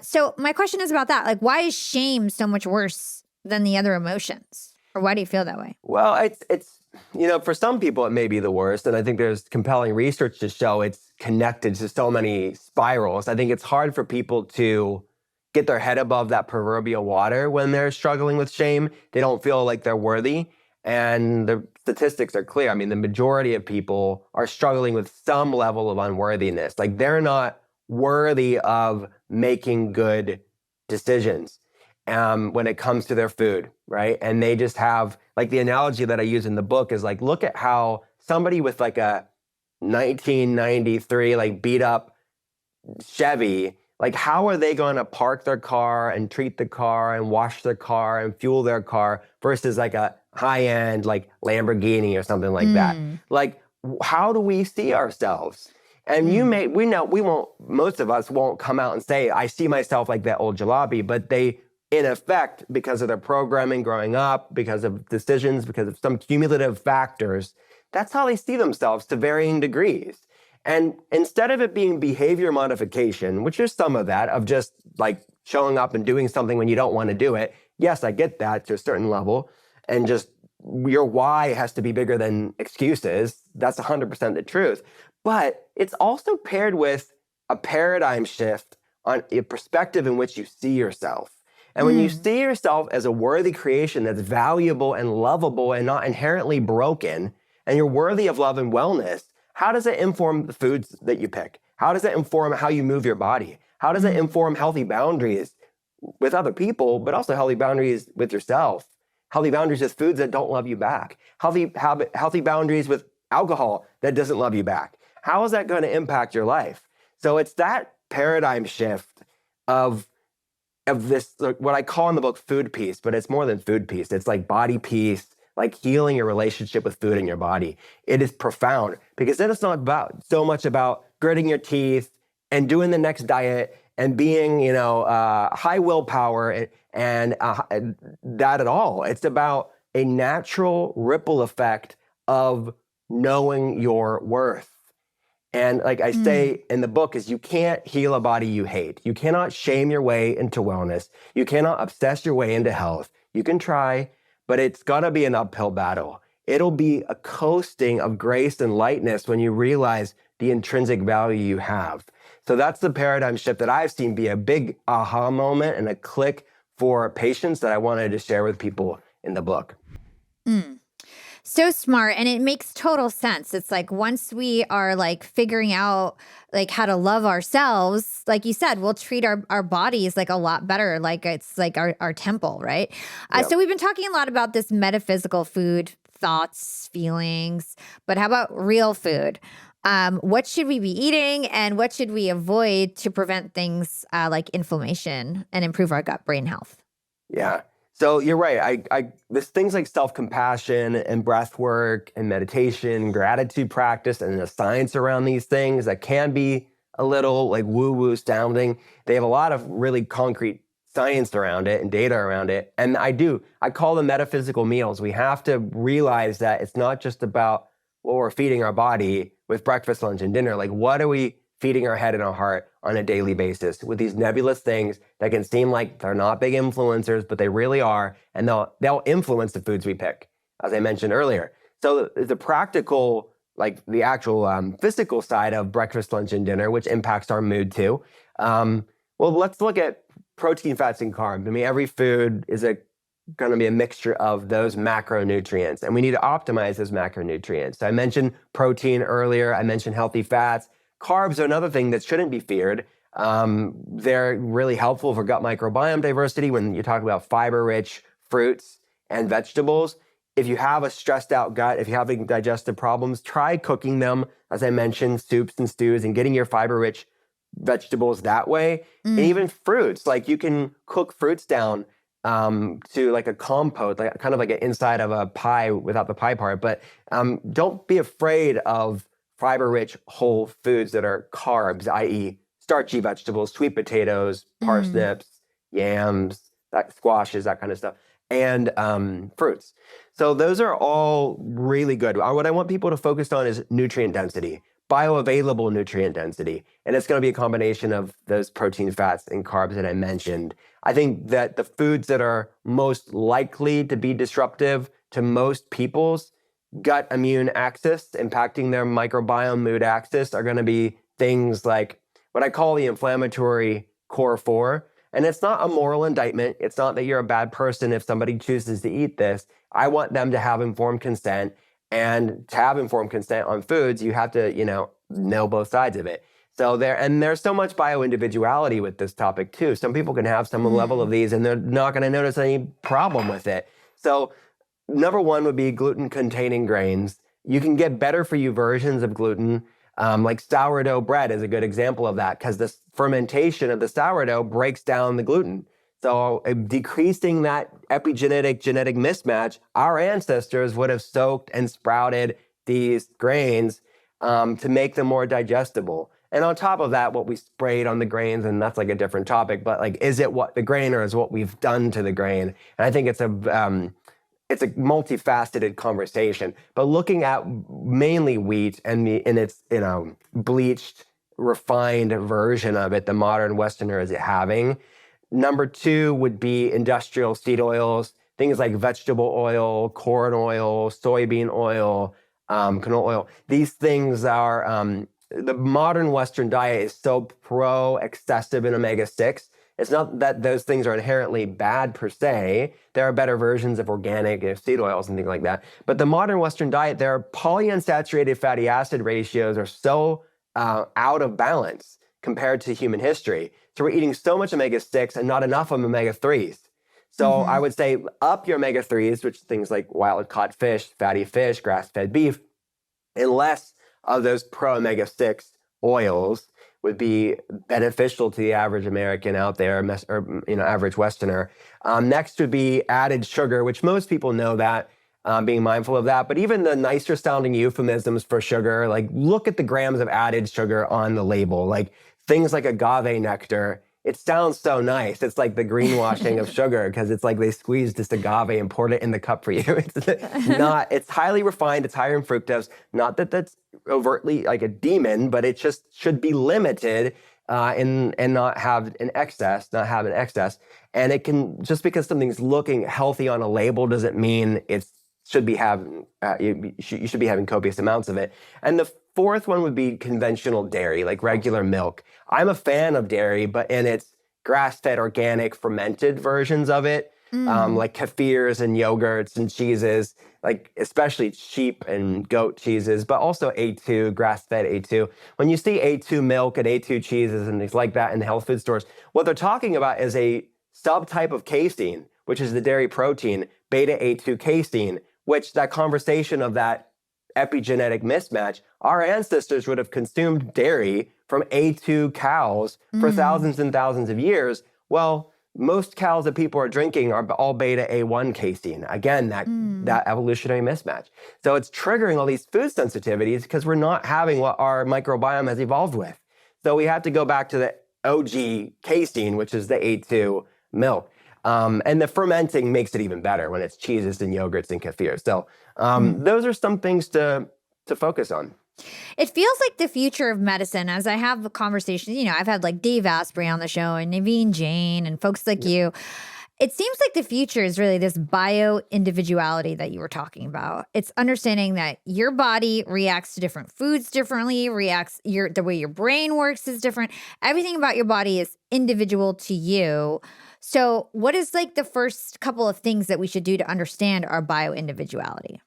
So my question is about that. Like, why is shame so much worse than the other emotions? Or why do you feel that way? Well, it's for some people, it may be the worst. And I think there's compelling research to show it's connected to so many spirals. I think it's hard for people to get their head above that proverbial water when they're struggling with shame. They don't feel like they're worthy. And the statistics are clear. I mean, the majority of people are struggling with some level of unworthiness. Like, they're not worthy of making good decisions when it comes to their food, right? And they just have, like, the analogy that I use in the book is like, look at how somebody with like a 1993 like beat up Chevy, like, how are they going to park their car and treat the car and wash their car and fuel their car versus like a high-end like Lamborghini or something like that? Like, how do we see ourselves? And most of us won't come out and say, I see myself like that old jalopy, but they, in effect, because of their programming growing up, because of decisions, because of some cumulative factors, that's how they see themselves to varying degrees. And instead of it being behavior modification, which is some of that, of just like showing up and doing something when you don't want to do it, yes, I get that to a certain level, and just your why has to be bigger than excuses. That's 100% the truth. But it's also paired with a paradigm shift on a perspective in which you see yourself. And when you see yourself as a worthy creation that's valuable and lovable and not inherently broken, and you're worthy of love and wellness, how does it inform the foods that you pick? How does it inform how you move your body? How does it inform healthy boundaries with other people, but also healthy boundaries with yourself? Healthy boundaries with foods that don't love you back? Healthy boundaries with alcohol that doesn't love you back? How is that going to impact your life? So it's that paradigm shift of this, what I call in the book food peace, but it's more than food peace. It's like body peace, like healing your relationship with food in your body. It is profound, because then it's not so much about gritting your teeth and doing the next diet and being, high willpower and that at all. It's about a natural ripple effect of knowing your worth. And like I say in the book, is you can't heal a body you hate. You cannot shame your way into wellness. You cannot obsess your way into health. You can try, but it's gonna be an uphill battle. It'll be a coasting of grace and lightness when you realize the intrinsic value you have. So that's the paradigm shift that I've seen be a big aha moment and a click for patients that I wanted to share with people in the book. So smart. And it makes total sense. It's like, once we are like figuring out like how to love ourselves, like you said, we'll treat our bodies like a lot better. Like it's like our temple, right? So we've been talking a lot about this metaphysical food, thoughts, feelings, but how about real food? What should we be eating, and what should we avoid to prevent things like inflammation and improve our gut-brain health? Yeah. So you're right. There's things like self-compassion and breath work and meditation, gratitude practice, and the science around these things that can be a little like woo-woo sounding. They have a lot of really concrete science around it and data around it. And I call them metaphysical meals. We have to realize that it's not just about what we're feeding our body with breakfast, lunch, and dinner. Like, what are we feeding our head and our heart on a daily basis with these nebulous things that can seem like they're not big influencers, but they really are, and they'll influence the foods we pick, as I mentioned earlier. So the practical, like the actual physical side of breakfast, lunch, and dinner, which impacts our mood too. Well, let's look at protein, fats, and carbs. I mean, every food is going to be a mixture of those macronutrients, and we need to optimize those macronutrients. So I mentioned protein earlier. I mentioned healthy fats. Carbs are another thing that shouldn't be feared. They're really helpful for gut microbiome diversity when you talk about fiber-rich fruits and vegetables. If you have a stressed out gut, if you're having digestive problems, try cooking them, as I mentioned, soups and stews, and getting your fiber-rich vegetables that way. And even fruits, like you can cook fruits down to like a compote, like kind of like an inside of a pie without the pie part. But don't be afraid of fiber-rich whole foods that are carbs, i.e. starchy vegetables, sweet potatoes, parsnips, yams, squashes, that kind of stuff, and fruits. So those are all really good. What I want people to focus on is nutrient density, bioavailable nutrient density. And it's going to be a combination of those protein, fats, and carbs that I mentioned. I think that the foods that are most likely to be disruptive to most people's gut immune axis, impacting their microbiome mood axis, are going to be things like what I call the inflammatory core four. And it's not a moral indictment. It's not that you're a bad person if somebody chooses to eat this. I want them to have informed consent. And to have informed consent on foods, you have to, know both sides of it. So there's so much bio-individuality with this topic too. Some people can have some level of these and they're not going to notice any problem with it. So number one would be gluten-containing grains. You can get better for you versions of gluten, like sourdough bread is a good example of that, because the fermentation of the sourdough breaks down the gluten. So decreasing that epigenetic genetic mismatch, our ancestors would have soaked and sprouted these grains to make them more digestible. And on top of that, what we sprayed on the grains, and that's like a different topic, but like, is it what the grain or is what we've done to the grain? And I think it's a multifaceted conversation. But looking at mainly wheat and its bleached, refined version of it, the modern Westerner is having. Number two would be industrial seed oils, things like vegetable oil, corn oil, soybean oil, canola oil. These things are, the modern Western diet is so excessive in omega-6. It's not that those things are inherently bad per se. There are better versions of organic seed oils and things like that. But the modern Western diet, their polyunsaturated fatty acid ratios are so out of balance compared to human history. So we're eating so much omega-6 and not enough of omega-3s. So I would say up your omega-3s, which things like wild-caught fish, fatty fish, grass-fed beef, and less of those pro-omega-6 oils would be beneficial to the average American out there, or average Westerner. Next would be added sugar, which most people know that, being mindful of that. But even the nicer sounding euphemisms for sugar, like look at the grams of added sugar on the label, like things like agave nectar. It sounds so nice. It's like the greenwashing of sugar, because it's like they squeezed this agave and poured it in the cup for you. It's highly refined. It's higher in fructose. Not that that's overtly like a demon, but it just should be limited and not have an excess, And it can, just because something's looking healthy on a label doesn't mean you should be having copious amounts of it. And the fourth one would be conventional dairy, like regular milk. I'm a fan of dairy, but in its grass-fed, organic, fermented versions of it, like kefirs and yogurts and cheeses, like especially sheep and goat cheeses, but also A2, grass-fed A2. When you see A2 milk and A2 cheeses and things like that in the health food stores, what they're talking about is a subtype of casein, which is the dairy protein, beta-A2 casein, which that conversation of that epigenetic mismatch, our ancestors would have consumed dairy from A2 cows for thousands and thousands of years. Well, most cows that people are drinking are all beta A1 casein. Again, that evolutionary mismatch. So it's triggering all these food sensitivities because we're not having what our microbiome has evolved with. So we have to go back to the OG casein, which is the A2 milk. And the fermenting makes it even better when it's cheeses and yogurts and kefir. So those are some things to focus on. It feels like the future of medicine as I have conversations. I've had like Dave Asprey on the show and Naveen Jain and folks like you. It seems like the future is really this bio-individuality that you were talking about. It's understanding that your body reacts to different foods differently, the way your brain works is different. Everything about your body is individual to you. So what is like the first couple of things that we should do to understand our bio-individuality?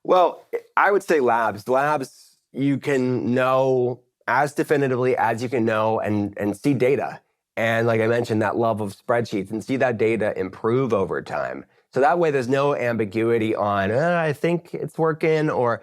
Well, I would say labs. Labs, you can know as definitively as you can know and see data. And like I mentioned, that love of spreadsheets and see that data improve over time. So that way there's no ambiguity on, I think it's working, or,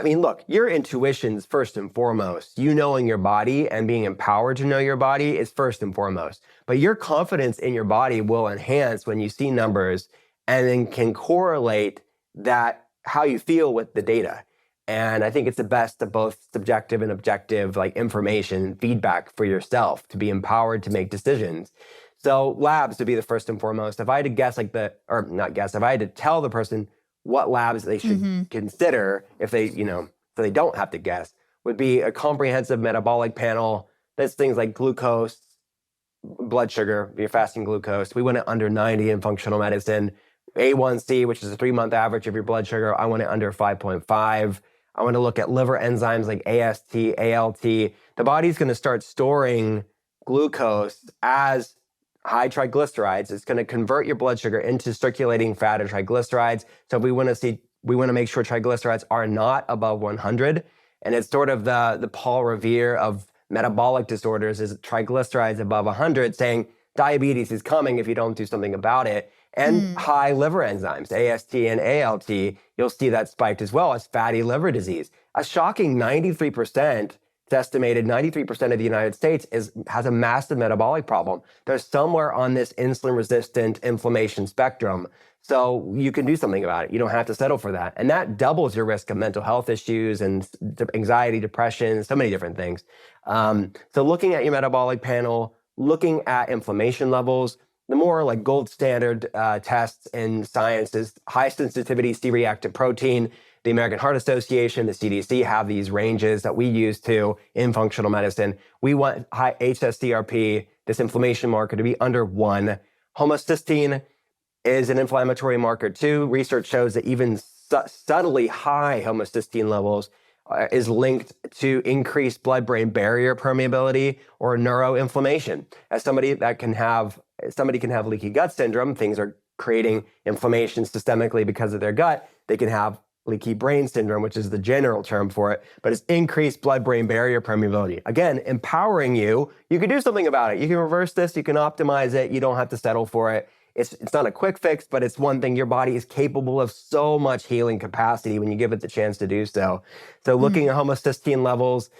look, your intuition's first and foremost. You knowing your body and being empowered to know your body is first and foremost. But your confidence in your body will enhance when you see numbers and then can correlate that how you feel with the data. And I think it's the best of both subjective and objective, like information and feedback for yourself to be empowered to make decisions. So labs would be the first and foremost. If I had to guess if I had to tell the person what labs they should consider if they, so they don't have to guess, would be a comprehensive metabolic panel. That's things like glucose, blood sugar, your fasting glucose. We want it under 90 in functional medicine. A1C, which is a 3-month average of your blood sugar, I want it under 5.5. I want to look at liver enzymes like AST, ALT. The body's going to start storing glucose as high triglycerides. It's going to convert your blood sugar into circulating fat or triglycerides. So we want to make sure triglycerides are not above 100. And it's sort of the Paul Revere of metabolic disorders is triglycerides above 100, saying diabetes is coming if you don't do something about it. And high liver enzymes, AST and ALT, you'll see that spiked as well as fatty liver disease. A shocking 93%, it's estimated 93% of the United States has a massive metabolic problem. They're somewhere on this insulin-resistant inflammation spectrum. So you can do something about it. You don't have to settle for that. And that doubles your risk of mental health issues and anxiety, depression, so many different things. So looking at your metabolic panel, looking at inflammation levels, the more like gold standard tests in science is high sensitivity C-reactive protein. The American Heart Association, the CDC have these ranges that we use too in functional medicine. We want high HSCRP, this inflammation marker, to be under 1. Homocysteine is an inflammatory marker too. Research shows that even subtly high homocysteine levels is linked to increased blood-brain barrier permeability or neuroinflammation. As somebody can have leaky gut syndrome, things are creating inflammation systemically because of their gut. They can have leaky brain syndrome, which is the general term for it, but it's increased blood-brain barrier permeability. Again, empowering you. You can do something about it. You can reverse this. You can optimize it. You don't have to settle for it. It's not a quick fix, but it's one thing. Your body is capable of so much healing capacity when you give it the chance to do so. So looking at homocysteine levels,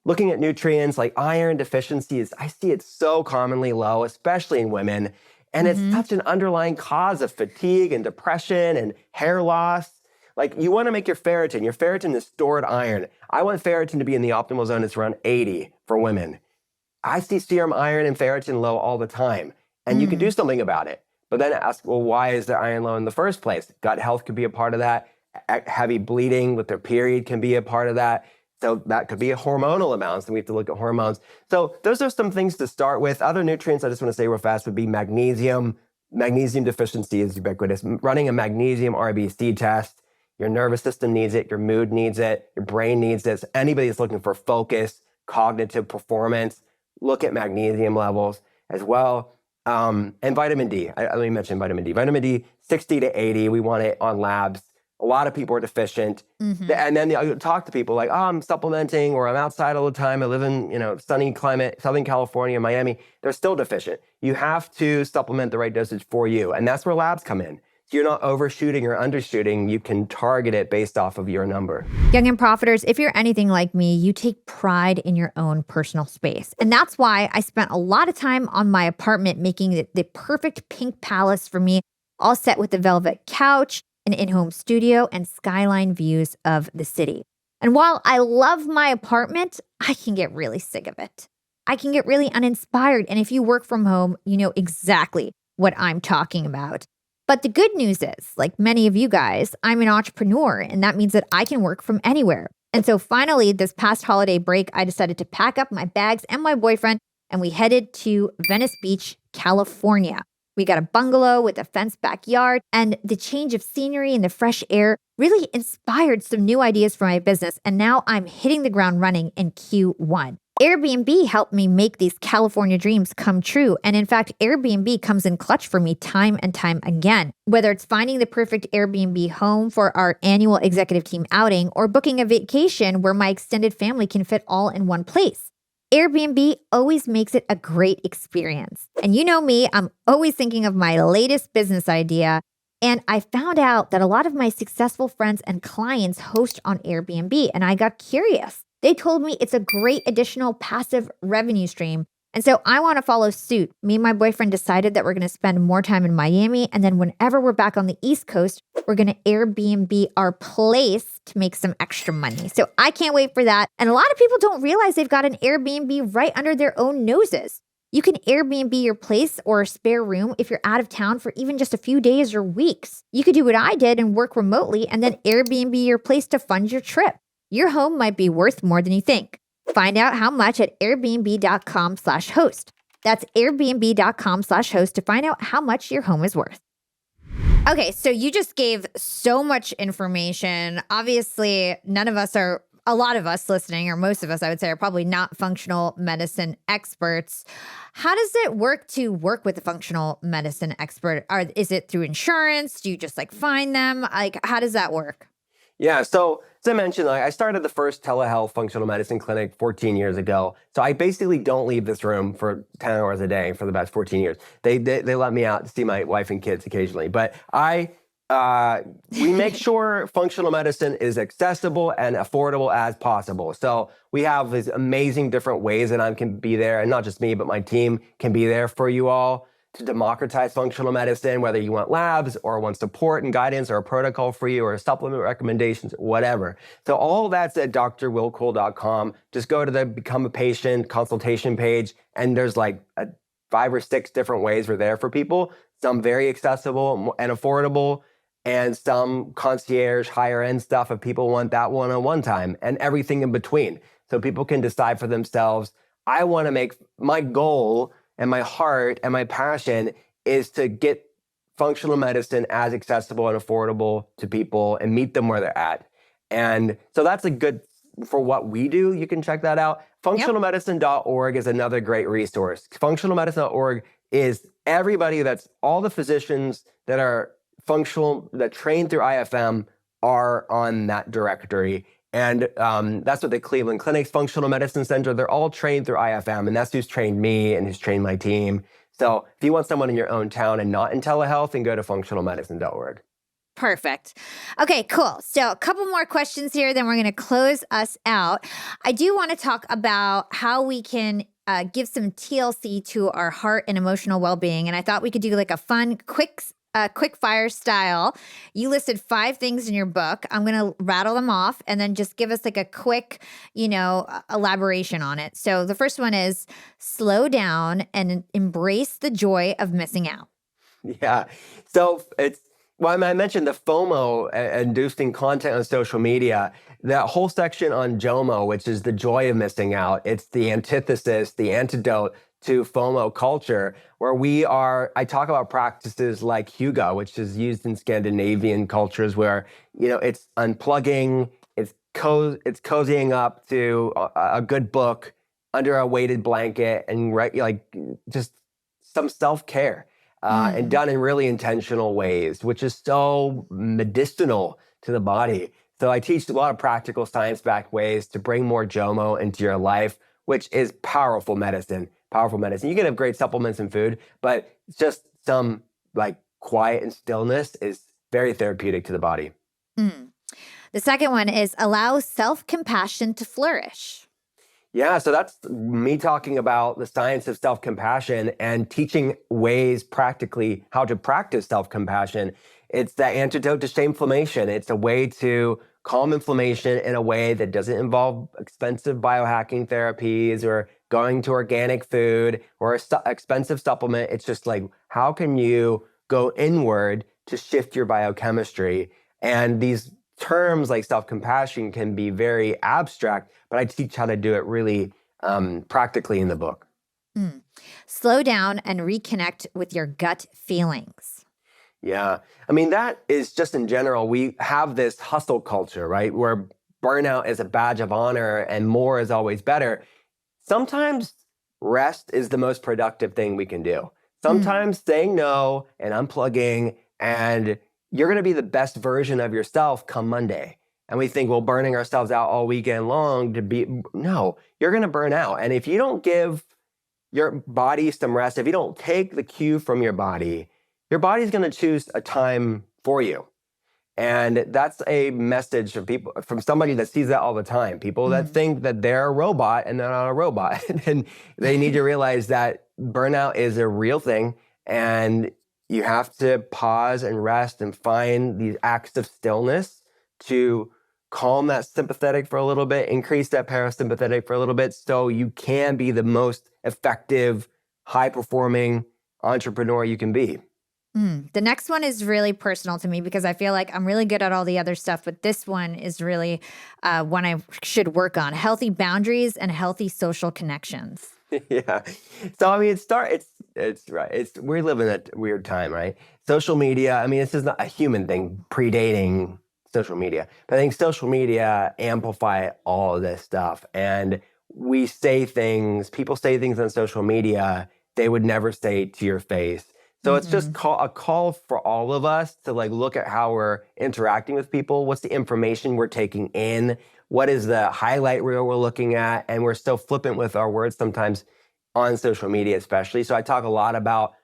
looking at nutrients like iron deficiencies, I see it so commonly low, especially in women. And it's such an underlying cause of fatigue and depression and hair loss. Like you want to make your ferritin is stored iron. I want ferritin to be in the optimal zone. It's around 80 for women. I see serum iron and ferritin low all the time. And you can do something about it. But then ask, well, why is their iron low in the first place? Gut health could be a part of that. Heavy bleeding with their period can be a part of that. So that could be a hormonal imbalance, and we have to look at hormones. So those are some things to start with. Other nutrients I just want to say real fast would be magnesium. Magnesium deficiency is ubiquitous. Running a magnesium RBC test. Your nervous system needs it. Your mood needs it. Your brain needs it. So anybody that's looking for focus, cognitive performance, look at magnesium levels as well. And vitamin D. Let me mention vitamin D. Vitamin D, 60 to 80. We want it on labs. A lot of people are deficient. And then you talk to people like, I'm supplementing or I'm outside all the time. I live in, sunny climate, Southern California, Miami. They're still deficient. You have to supplement the right dosage for you. And that's where labs come in. So you're not overshooting or undershooting. You can target it based off of your number. Young and Profiters, if you're anything like me, you take pride in your own personal space. And that's why I spent a lot of time on my apartment making it the perfect pink palace for me, all set with the velvet couch, an in-home studio, and skyline views of the city. And while I love my apartment, I can get really sick of it. I can get really uninspired. And if you work from home, you know exactly what I'm talking about. But the good news is, like many of you guys, I'm an entrepreneur, and that means that I can work from anywhere. And so finally, this past holiday break, I decided to pack up my bags and my boyfriend, and we headed to Venice Beach, California. We got a bungalow with a fenced backyard, and the change of scenery and the fresh air really inspired some new ideas for my business. And now I'm hitting the ground running in Q1. Airbnb helped me make these California dreams come true. And in fact, Airbnb comes in clutch for me time and time again. Whether it's finding the perfect Airbnb home for our annual executive team outing or booking a vacation where my extended family can fit all in one place. Airbnb always makes it a great experience. And you know me, I'm always thinking of my latest business idea. And I found out that a lot of my successful friends and clients host on Airbnb, and I got curious. They told me it's a great additional passive revenue stream. And so I want to follow suit. Me and my boyfriend decided that we're going to spend more time in Miami. And then whenever we're back on the East Coast, we're going to Airbnb our place to make some extra money. So I can't wait for that. And a lot of people don't realize they've got an Airbnb right under their own noses. You can Airbnb your place or a spare room if you're out of town for even just a few days or weeks. You could do what I did and work remotely and then Airbnb your place to fund your trip. Your home might be worth more than you think. Find out how much at airbnb.com/host. That's airbnb.com/host to find out how much your home is worth. Okay, so you just gave so much information. Obviously, a lot of us listening, or most of us, I would say, are probably not functional medicine experts. How does it work to work with a functional medicine expert? Is it through insurance? Do you just find them? How does that work? Yeah, so as I mentioned, I started the first telehealth functional medicine clinic 14 years ago. So I basically don't leave this room for 10 hours a day for the past 14 years. They let me out to see my wife and kids occasionally. But we make sure functional medicine is accessible and affordable as possible. So we have these amazing different ways that I can be there, and not just me, but my team can be there for you all to democratize functional medicine, whether you want labs or want support and guidance or a protocol for you or supplement recommendations, whatever. So all that's at drwillcole.com. Just go to the Become a Patient consultation page, and there's 5 or 6 different ways we're there for people. Some very accessible and affordable, and some concierge, higher end stuff if people want that one-on-one time, and everything in between. So people can decide for themselves. I want to make my goal and my heart and my passion is to get functional medicine as accessible and affordable to people and meet them where they're at. And so that's a good, for what we do, you can check that out. Functionalmedicine.org is another great resource. Functionalmedicine.org is everybody all the physicians that are functional, that train through IFM are on that directory. And that's what the Cleveland Clinic's Functional Medicine Center, they're all trained through IFM, and that's who's trained me and who's trained my team. So if you want someone in your own town and not in telehealth, then go to functionalmedicine.org. Perfect. Okay, cool. So a couple more questions here, then we're going to close us out. I do want to talk about how we can give some TLC to our heart and emotional well-being. And I thought we could do a fun, quick fire style. You listed 5 things in your book. I'm going to rattle them off and then just give us a quick, elaboration on it. So the first one is slow down and embrace the joy of missing out. Yeah. So I mentioned the FOMO, inducing content on social media. That whole section on JOMO, which is the joy of missing out, it's the antithesis, the antidote to FOMO culture, where I talk about practices like Hygge, which is used in Scandinavian cultures, where, it's unplugging, it's cozying up to a good book under a weighted blanket, and just some self-care, and done in really intentional ways, which is so medicinal to the body. So I teach a lot of practical science-backed ways to bring more JOMO into your life, which is powerful medicine. You can have great supplements and food, but just some quiet and stillness is very therapeutic to the body. The second one is allow self-compassion to flourish. Yeah, so that's me talking about the science of self-compassion and teaching ways practically how to practice self-compassion. It's the antidote to shameflammation. It's a way to calm inflammation in a way that doesn't involve expensive biohacking therapies or going to organic food or expensive supplement. It's just like, how can you go inward to shift your biochemistry? And these terms like self-compassion can be very abstract, but I teach how to do it really practically in the book. Slow down and reconnect with your gut feelings. Yeah. I mean, that is just in general, we have this hustle culture, right? Where burnout is a badge of honor and more is always better. Sometimes rest is the most productive thing we can do. Sometimes saying no and unplugging, and you're going to be the best version of yourself come Monday. And we think, well, burning ourselves out all weekend long no, you're going to burn out. And if you don't give your body some rest, if you don't take the cue from your body's going to choose a time for you. And that's a message from somebody that sees that all the time. People that think that they're a robot and they're not a robot. And they need to realize that burnout is a real thing. And you have to pause and rest and find these acts of stillness to calm that sympathetic for a little bit, increase that parasympathetic for a little bit, so you can be the most effective, high-performing entrepreneur you can be. The next one is really personal to me because I feel like I'm really good at all the other stuff, but this one is really one I should work on: healthy boundaries and healthy social connections. Yeah. So, I mean, it's right. We live in a weird time, right? Social media, I mean, this is not a human thing predating social media, but I think social media amplify all of this stuff. And people say things on social media they would never say to your face. So it's just a call for all of us to like look at how we're interacting with people. What's the information we're taking in? What is the highlight reel we're looking at? And we're so flippant with our words sometimes on social media, especially. So I talk a lot about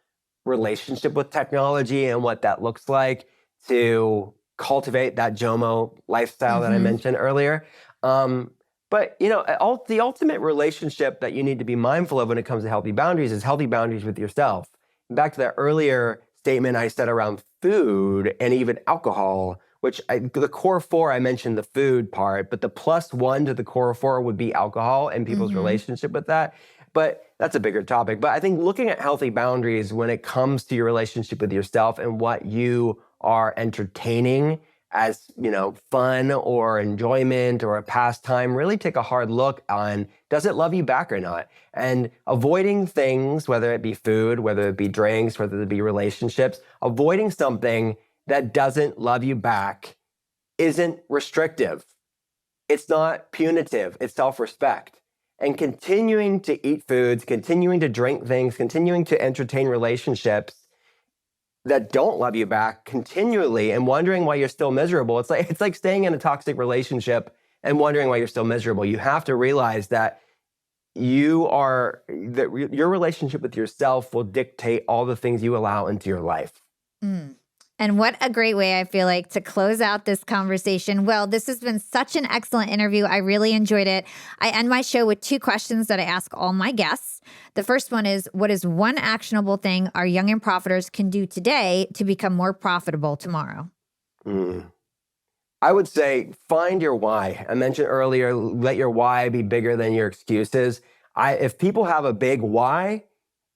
relationship with technology and what that looks like to cultivate that JOMO lifestyle that I mentioned earlier. But the ultimate relationship that you need to be mindful of when it comes to healthy boundaries is healthy boundaries with yourself. Back to that earlier statement I said around food and even alcohol, the core four, I mentioned the food part, but the +1 to the core four would be alcohol and people's relationship with that. But that's a bigger topic. But I think looking at healthy boundaries when it comes to your relationship with yourself and what you are entertaining as, fun or enjoyment or a pastime, really take a hard look on, does it love you back or not? And avoiding things, whether it be food, whether it be drinks, whether it be relationships, avoiding something that doesn't love you back isn't restrictive. It's not punitive. It's self-respect. And continuing to eat foods, continuing to drink things, continuing to entertain relationships that don't love you back continually and wondering why you're still miserable. It's like staying in a toxic relationship and wondering why you're still miserable. You have to realize that your relationship with yourself will dictate all the things you allow into your life. And what a great way, I feel like, to close out this conversation. Well, this has been such an excellent interview. I really enjoyed it. I end my show with 2 questions that I ask all my guests. The first one is, what is one actionable thing our young and profiters can do today to become more profitable tomorrow? I would say find your why. I mentioned earlier, let your why be bigger than your excuses. If people have a big why,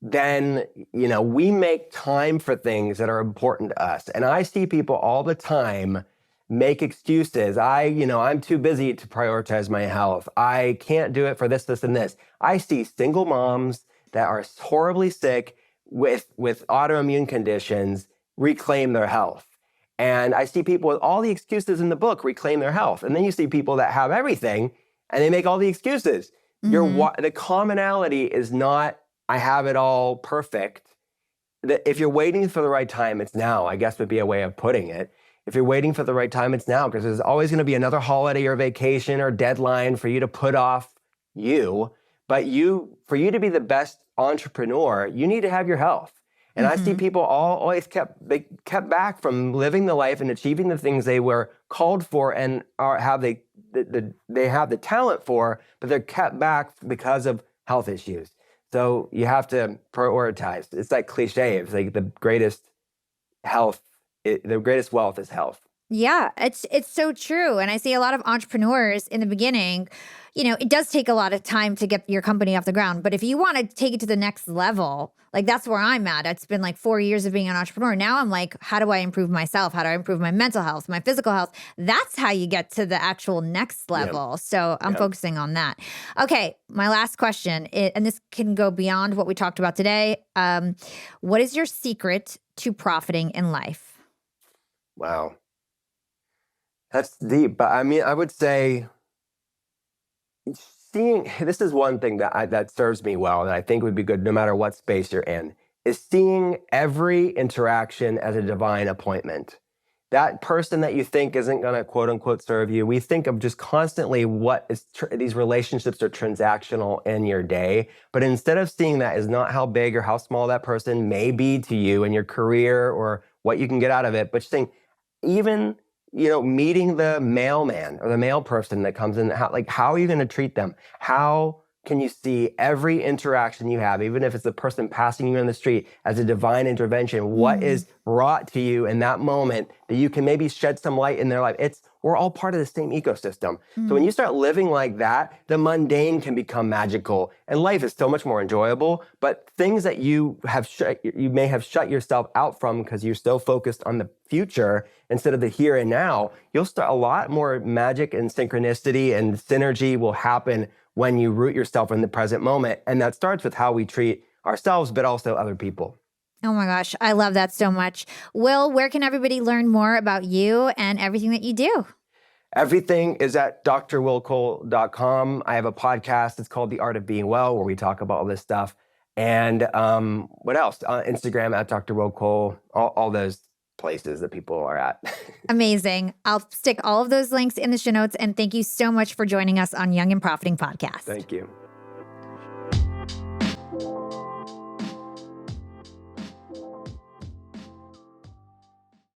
then, we make time for things that are important to us. And I see people all the time make excuses. I'm too busy to prioritize my health. I can't do it for this, this, and this. I see single moms that are horribly sick with autoimmune conditions reclaim their health. And I see people with all the excuses in the book reclaim their health. And then you see people that have everything and they make all the excuses. The commonality is not, I have it all perfect. If you're waiting for the right time, it's now, I guess would be a way of putting it. If you're waiting for the right time, it's now, because there's always going to be another holiday or vacation or deadline for you to put off you. But for you to be the best entrepreneur, you need to have your health. And I see people always kept back from living the life and achieving the things they were called for and they have the talent for, but they're kept back because of health issues. So you have to prioritize. It's like cliche. It's like the greatest wealth is health. Yeah, it's so true. And I see a lot of entrepreneurs in the beginning, it does take a lot of time to get your company off the ground. But if you want to take it to the next level, like that's where I'm at. It's been like 4 years of being an entrepreneur. Now I'm like, how do I improve myself? How do I improve my mental health, my physical health? That's how you get to the actual next level. So I'm focusing on that. Okay, my last question, and this can go beyond what we talked about today. What is your secret to profiting in life? Wow. That's deep. But I mean, I would say this is one thing that serves me well, that I think would be good no matter what space you're in, is seeing every interaction as a divine appointment. That person that you think isn't going to quote unquote serve you, we think of just constantly these relationships are transactional in your day. But instead of seeing that as not how big or how small that person may be to you in your career or what you can get out of it, but just saying, even meeting the mailman or the mail person that comes in, how are you going to treat them? How can you see every interaction you have, even if it's the person passing you in the street, as a divine intervention? What is brought to you in that moment that you can maybe shed some light in their life? We're all part of the same ecosystem. So when you start living like that, the mundane can become magical and life is so much more enjoyable. But things that you may have shut yourself out from because you're so focused on the future instead of the here and now, you'll start a lot more magic and synchronicity and synergy will happen when you root yourself in the present moment. And that starts with how we treat ourselves, but also other people. Oh my gosh, I love that so much. Will, where can everybody learn more about you and everything that you do? Everything is at drwillcole.com. I have a podcast. It's called The Art of Being Well, where we talk about all this stuff. And what else? Instagram at Dr. Will Cole, all those places that people are at. Amazing. I'll stick all of those links in the show notes. And thank you so much for joining us on Young and Profiting Podcast. Thank you.